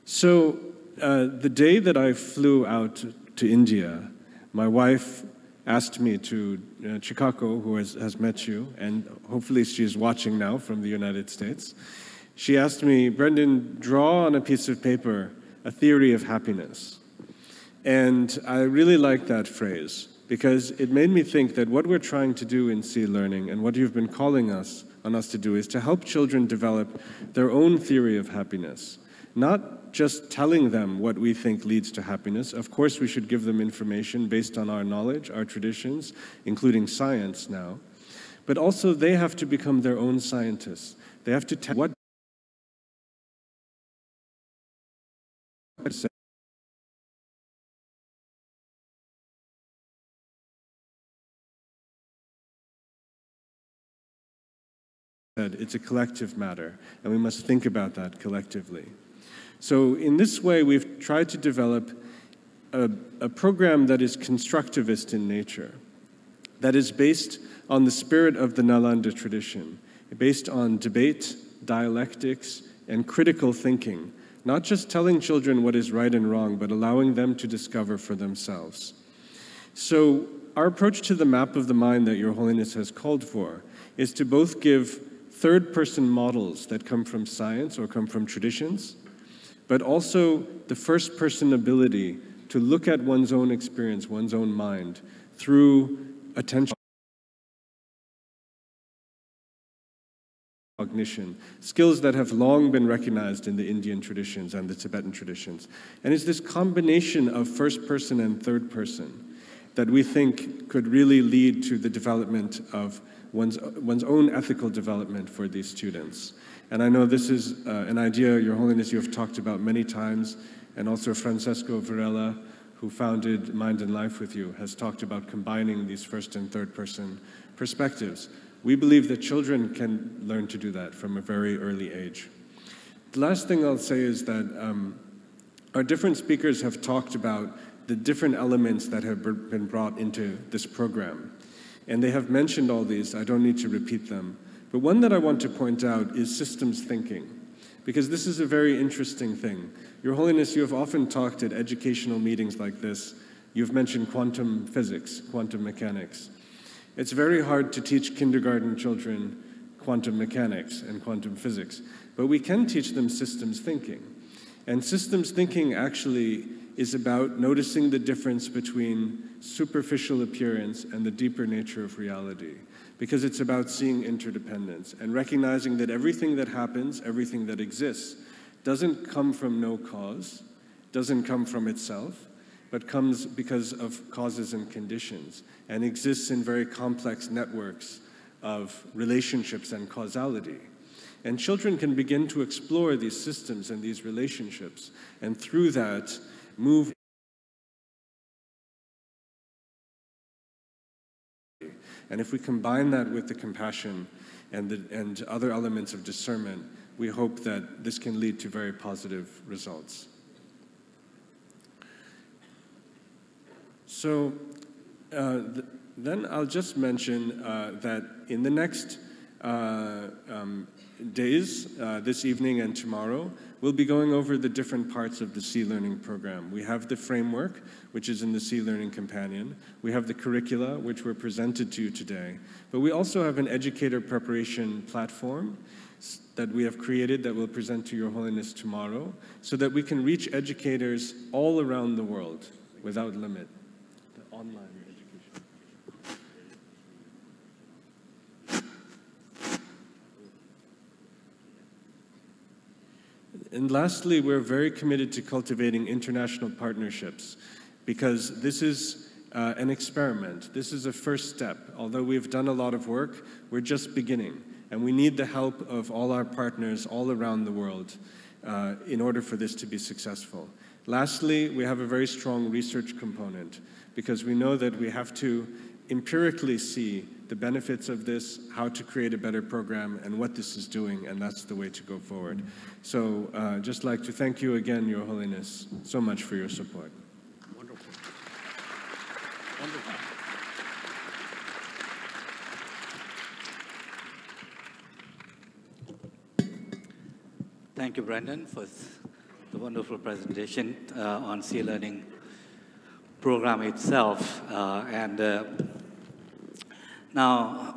So the day that I flew out to India, my wife asked me to, Chikako, who has met you, and hopefully she is watching now from the United States, she asked me, Brendan, draw on a piece of paper a theory of happiness. And I really like that phrase, because it made me think that what we're trying to do in SEED Learning, and what you've been calling on us to do, is to help children develop their own theory of happiness. Not just telling them what we think leads to happiness. Of course, we should give them information based on our knowledge, our traditions, including science now. But also, they have to become their own scientists. They have to tell what it's a collective matter, and we must think about that collectively. So in this way, we've tried to develop a program that is constructivist in nature, that is based on the spirit of the Nalanda tradition, based on debate, dialectics, and critical thinking, not just telling children what is right and wrong, but allowing them to discover for themselves. So our approach to the map of the mind that Your Holiness has called for is to both give third-person models that come from science or come from traditions, but also the first-person ability to look at one's own experience, one's own mind, through attention, cognition, skills that have long been recognized in the Indian traditions and the Tibetan traditions. And it's this combination of first-person and third-person that we think could really lead to the development of one's own ethical development for these students. And I know this is an idea, Your Holiness, you have talked about many times, and also Francesco Varela, who founded Mind and Life with you, has talked about combining these first and third person perspectives. We believe that children can learn to do that from a very early age. The last thing I'll say is that our different speakers have talked about the different elements that have been brought into this program. And they have mentioned all these, I don't need to repeat them. But one that I want to point out is systems thinking, because this is a very interesting thing. Your Holiness, you have often talked at educational meetings like this. You've mentioned quantum physics, quantum mechanics. It's very hard to teach kindergarten children quantum mechanics and quantum physics, but we can teach them systems thinking. And systems thinking actually is about noticing the difference between superficial appearance and the deeper nature of reality, because it's about seeing interdependence and recognizing that everything that happens, everything that exists, doesn't come from no cause, doesn't come from itself, but comes because of causes and conditions, and exists in very complex networks of relationships and causality. And children can begin to explore these systems and these relationships, and through that, move. And if we combine that with the compassion and other elements of discernment, we hope that this can lead to very positive results. So then I'll just mention that in the next days, this evening and tomorrow, we'll be going over the different parts of the Sea Learning program. We have the framework, which is in the Sea Learning Companion. We have the curricula, which were presented to you today. But we also have an educator preparation platform that we have created that we'll present to Your Holiness tomorrow, so that we can reach educators all around the world without limit. The online education. And lastly, we're very committed to cultivating international partnerships, because this is an experiment. This is a first step. Although we've done a lot of work, we're just beginning. And we need the help of all our partners all around the world in order for this to be successful. Lastly, we have a very strong research component, because we know that we have to empirically see the benefits of this, how to create a better program, and what this is doing, and that's the way to go forward. So just like to thank you again, Your Holiness, so much for your support. Wonderful. Wonderful. Thank you, Brandon, for the wonderful presentation on Sea Learning program itself. Now,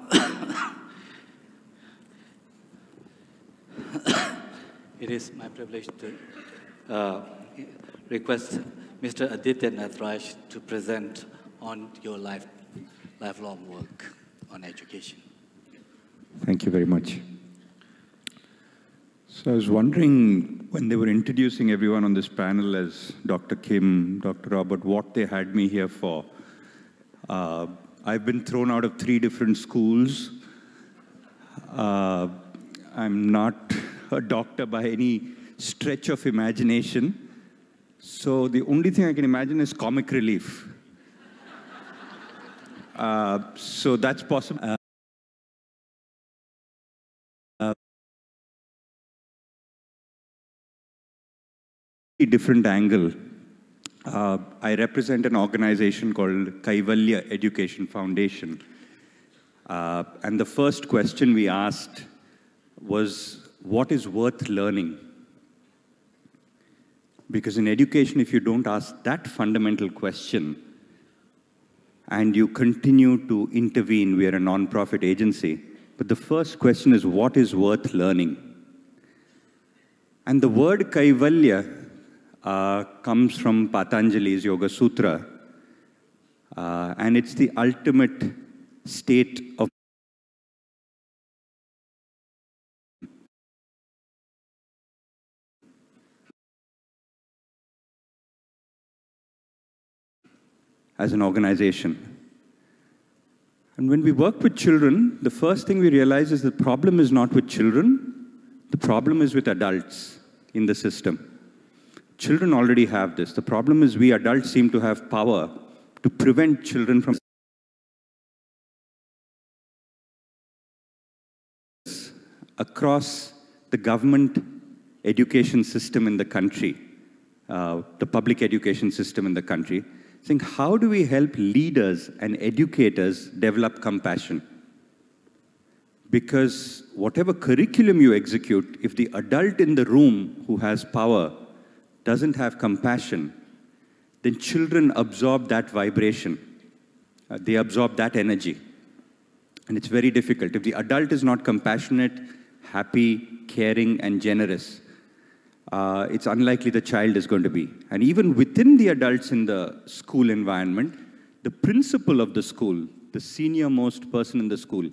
it is my privilege to request Mr. Aditya Nathraj to present on your lifelong work on education. Thank you very much. So I was wondering, when they were introducing everyone on this panel as Dr. Kim, Dr. Robert, what they had me here for. I've been thrown out of 3 different schools. I'm not a doctor by any stretch of imagination. So the only thing I can imagine is comic relief. So that's possible. Different angle. I represent an organization called Kaivalya Education Foundation. And the first question we asked was, what is worth learning? Because in education, if you don't ask that fundamental question, and you continue to intervene, we are a non-profit agency, but the first question is, what is worth learning? And the word Kaivalya comes from Patanjali's Yoga Sutra, and it's the ultimate state of as an organization. And when we work with children, the first thing we realize is the problem is not with children, the problem is with adults in the system. Children already have this. The problem is we adults seem to have power to prevent children from across the government education system in the country, the public education system in the country, saying, how do we help leaders and educators develop compassion? Because whatever curriculum you execute, if the adult in the room who has power doesn't have compassion, then children absorb that vibration. They absorb that energy. And it's very difficult. If the adult is not compassionate, happy, caring, and generous, it's unlikely the child is going to be. And even within the adults in the school environment, the principal of the school, the senior most person in the school,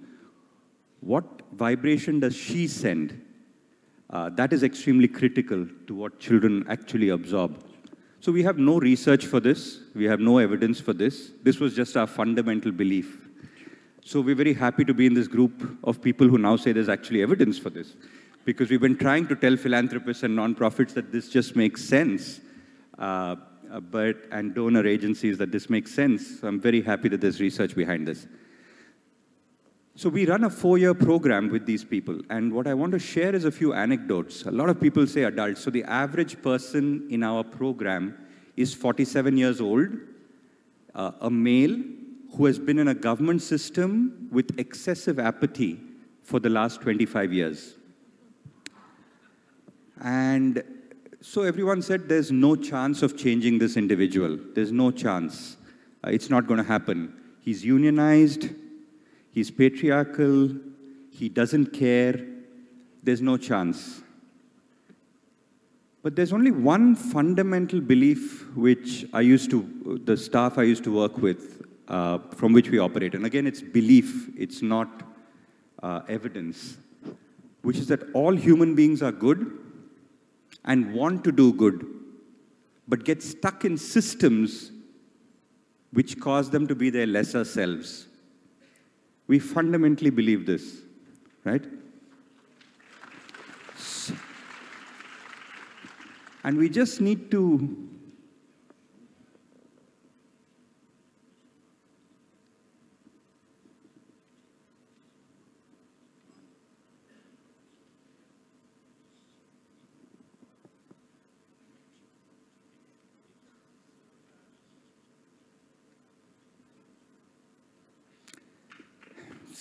what vibration does she send? That is extremely critical to what children actually absorb. So we have no research for this. We have no evidence for this. This was just our fundamental belief. So we're very happy to be in this group of people who now say there's actually evidence for this. Because we've been trying to tell philanthropists and nonprofits that this just makes sense, and donor agencies that this makes sense. So I'm very happy that there's research behind this. So we run a 4-year program with these people, and what I want to share is a few anecdotes. A lot of people say adults. So the average person in our program is 47 years old, a male who has been in a government system with excessive apathy for the last 25 years. And so everyone said there's no chance of changing this individual. There's no chance. It's not going to happen. He's unionized. He's patriarchal. He doesn't care. There's no chance. But there's only one fundamental belief which the staff I used to work with, from which we operate. And again, it's belief. It's not evidence. Which is that all human beings are good and want to do good, but get stuck in systems which cause them to be their lesser selves. We fundamentally believe this, right? And we just need to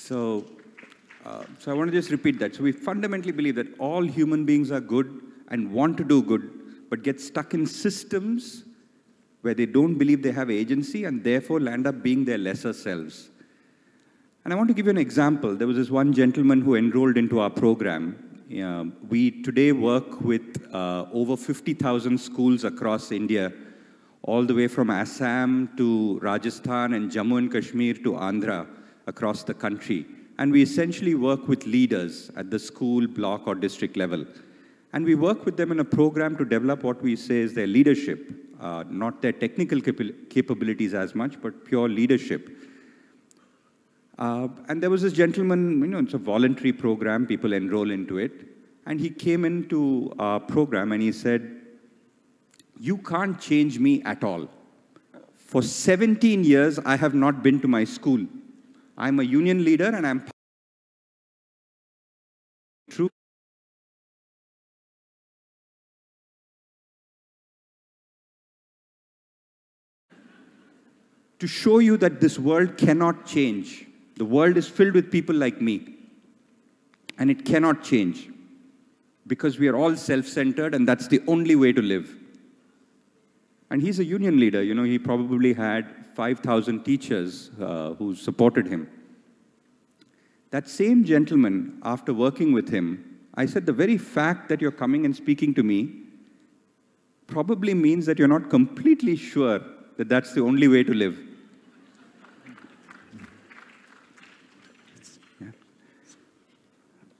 So I want to just repeat that. So we fundamentally believe that all human beings are good and want to do good, but get stuck in systems where they don't believe they have agency and therefore land up being their lesser selves. And I want to give you an example. There was this one gentleman who enrolled into our program. We today work with over 50,000 schools across India, all the way from Assam to Rajasthan and Jammu and Kashmir to Andhra, across the country. And we essentially work with leaders at the school, block, or district level. And we work with them in a program to develop what we say is their leadership, not their technical capabilities as much, but pure leadership. And there was this gentleman, it's a voluntary program, people enroll into it. And he came into our program and he said, "You can't change me at all. For 17 years, I have not been to my school. I'm a union leader and I'm true." To show you that this world cannot change. The world is filled with people like me. And it cannot change. Because we are all self-centered and that's the only way to live. And he's a union leader. He probably had 5,000 teachers who supported him. That same gentleman, after working with him, I said, the very fact that you're coming and speaking to me probably means that you're not completely sure that that's the only way to live. Yeah.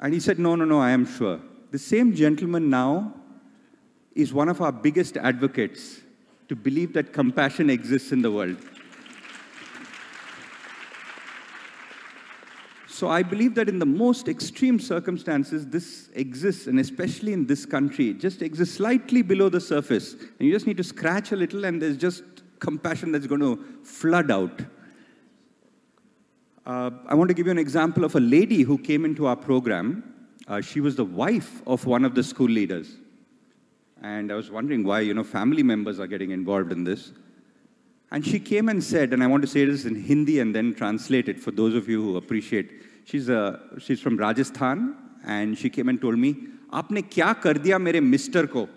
And he said, no, I am sure. The same gentleman now is one of our biggest advocates to believe that compassion exists in the world. So I believe that in the most extreme circumstances, this exists, and especially in this country, it just exists slightly below the surface. And you just need to scratch a little, and there's just compassion that's going to flood out. I want to give you an example of a lady who came into our program. She was the wife of one of the school leaders. And I was wondering why, family members are getting involved in this. And she came and said, and I want to say this in Hindi and then translate it for those of you who appreciate. She's from Rajasthan, and she came and told me, "Aapne kya kar diya mere mister ko?"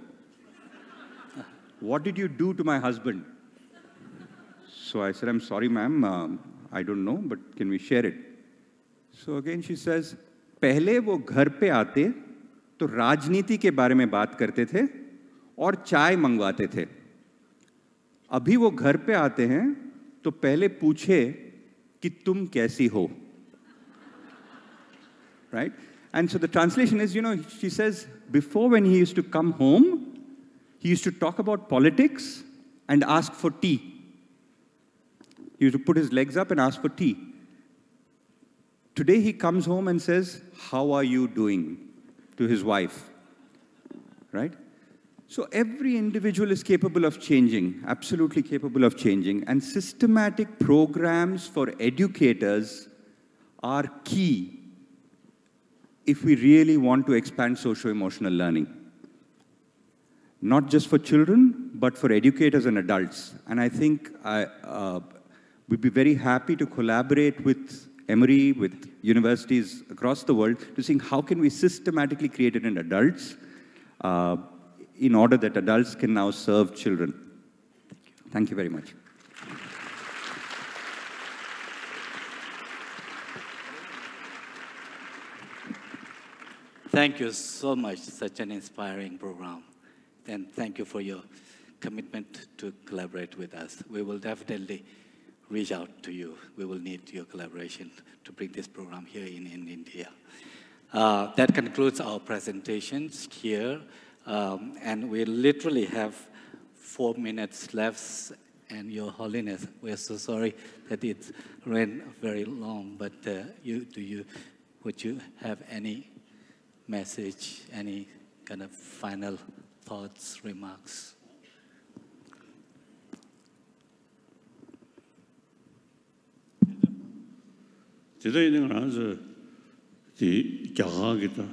What did you do to my husband? So I said, "I'm sorry, ma'am, I don't know, but can we share it?" So again she says, "Pehle wo ghar pe aate, to rajniti ke baare mein baat karte the, aur chai mangwate the. अभी वो घर पे आते हैं तो पहले पूछे कि तुम कैसी हो." Right? And so the translation is, she says, before when he used to come home, he used to talk about politics and ask for tea. He used to put his legs up and ask for tea. Today he comes home and says, "How are you doing?" to his wife, right? So every individual is capable of changing, absolutely capable of changing, and systematic programs for educators are key if we really want to expand socio-emotional learning. Not just for children, but for educators and adults. And I think we'd be very happy to collaborate with Emory, with universities across the world, to see how can we systematically create it in adults in order that adults can now serve children. Thank you very much. Thank you so much. Such an inspiring program. And thank you for your commitment to collaborate with us. We will definitely reach out to you. We will need your collaboration to bring this program here in India. That concludes our presentations here. And we literally have 4 minutes left. And Your Holiness, we're so sorry that it ran very long, but would you have any message, any kind of final thoughts, remarks? Today, the Jahagita,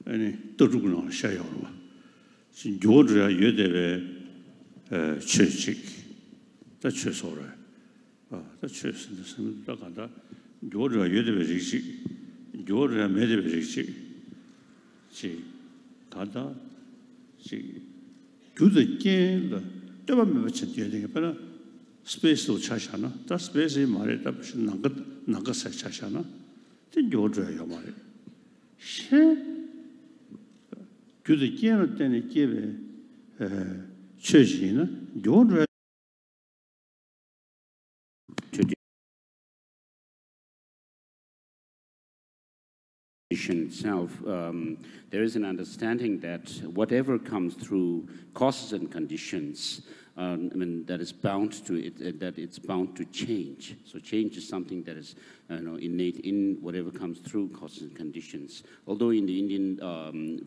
any Turuguna Shayova, Georgia, Yudeve, Churchik, the Chesora, the Chess in the same Dakanda, Georgia, Yudeve Rixi, Georgia, Medeve Rixi, she Tada, she do the game, the Devamachet, space to Chashana, that space is married up, Nagasa Chashana, the Georgia Yamari. She do the game, then it gave Churchina, Georgia. Itself, there is an understanding that whatever comes through causes and conditions, that is bound to it, that it's bound to change. So change is something that is innate in whatever comes through causes and conditions. Although in the Indian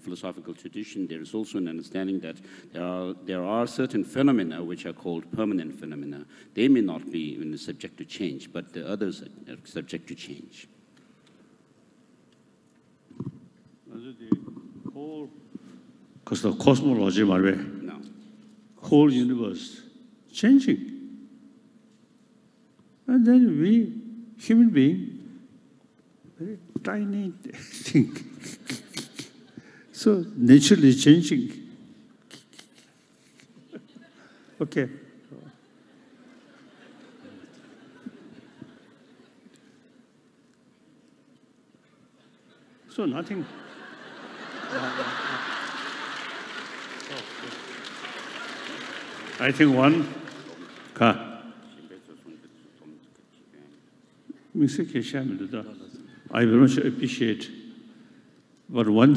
philosophical tradition, there is also an understanding that there are certain phenomena which are called permanent phenomena. They may not be subject to change, but the others are subject to change. Because the cosmology, no. Whole universe changing. And then we, human being, very tiny thing. So naturally changing. Okay. So nothing. I think one, I very much appreciate, but one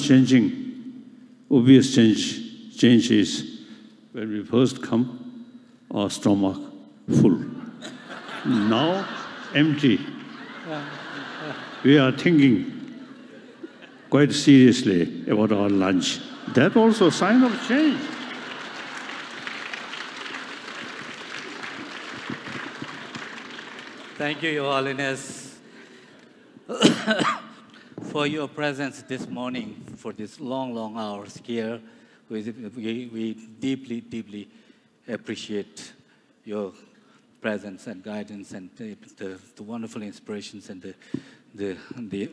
obvious change is when we first come, our stomach full. Now empty. We are thinking quite seriously about our lunch. That also a sign of change. Thank you, Your Holiness, for your presence this morning, for these long, long hours here. We deeply, deeply appreciate your presence and guidance and the wonderful inspirations and the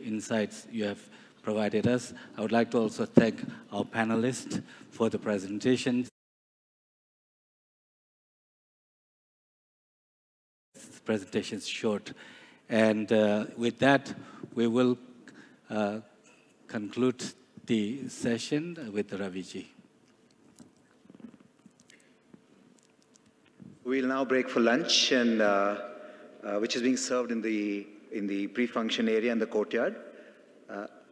insights you have provided us. I would like to also thank our panelists for the presentations. Presentations short. And with that, we will conclude the session with Raviji. We'll now break for lunch, and which is being served in the pre-function area in the courtyard.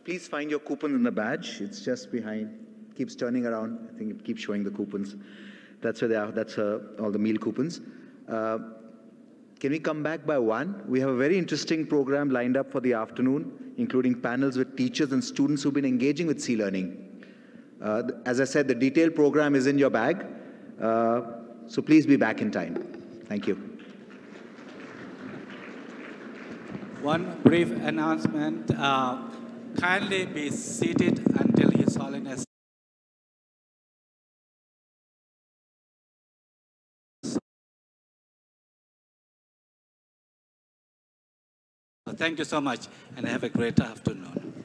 Please find your coupon in the badge. It's just behind. Keeps turning around. I think it keeps showing the coupons. That's where they are. That's all the meal coupons. Can we come back by 1? We have a very interesting program lined up for the afternoon, including panels with teachers and students who've been engaging with C-learning. As I said, the detailed program is in your bag, so please be back in time. Thank you. One brief announcement. Kindly be seated until His Holiness. Thank you so much, and have a great afternoon.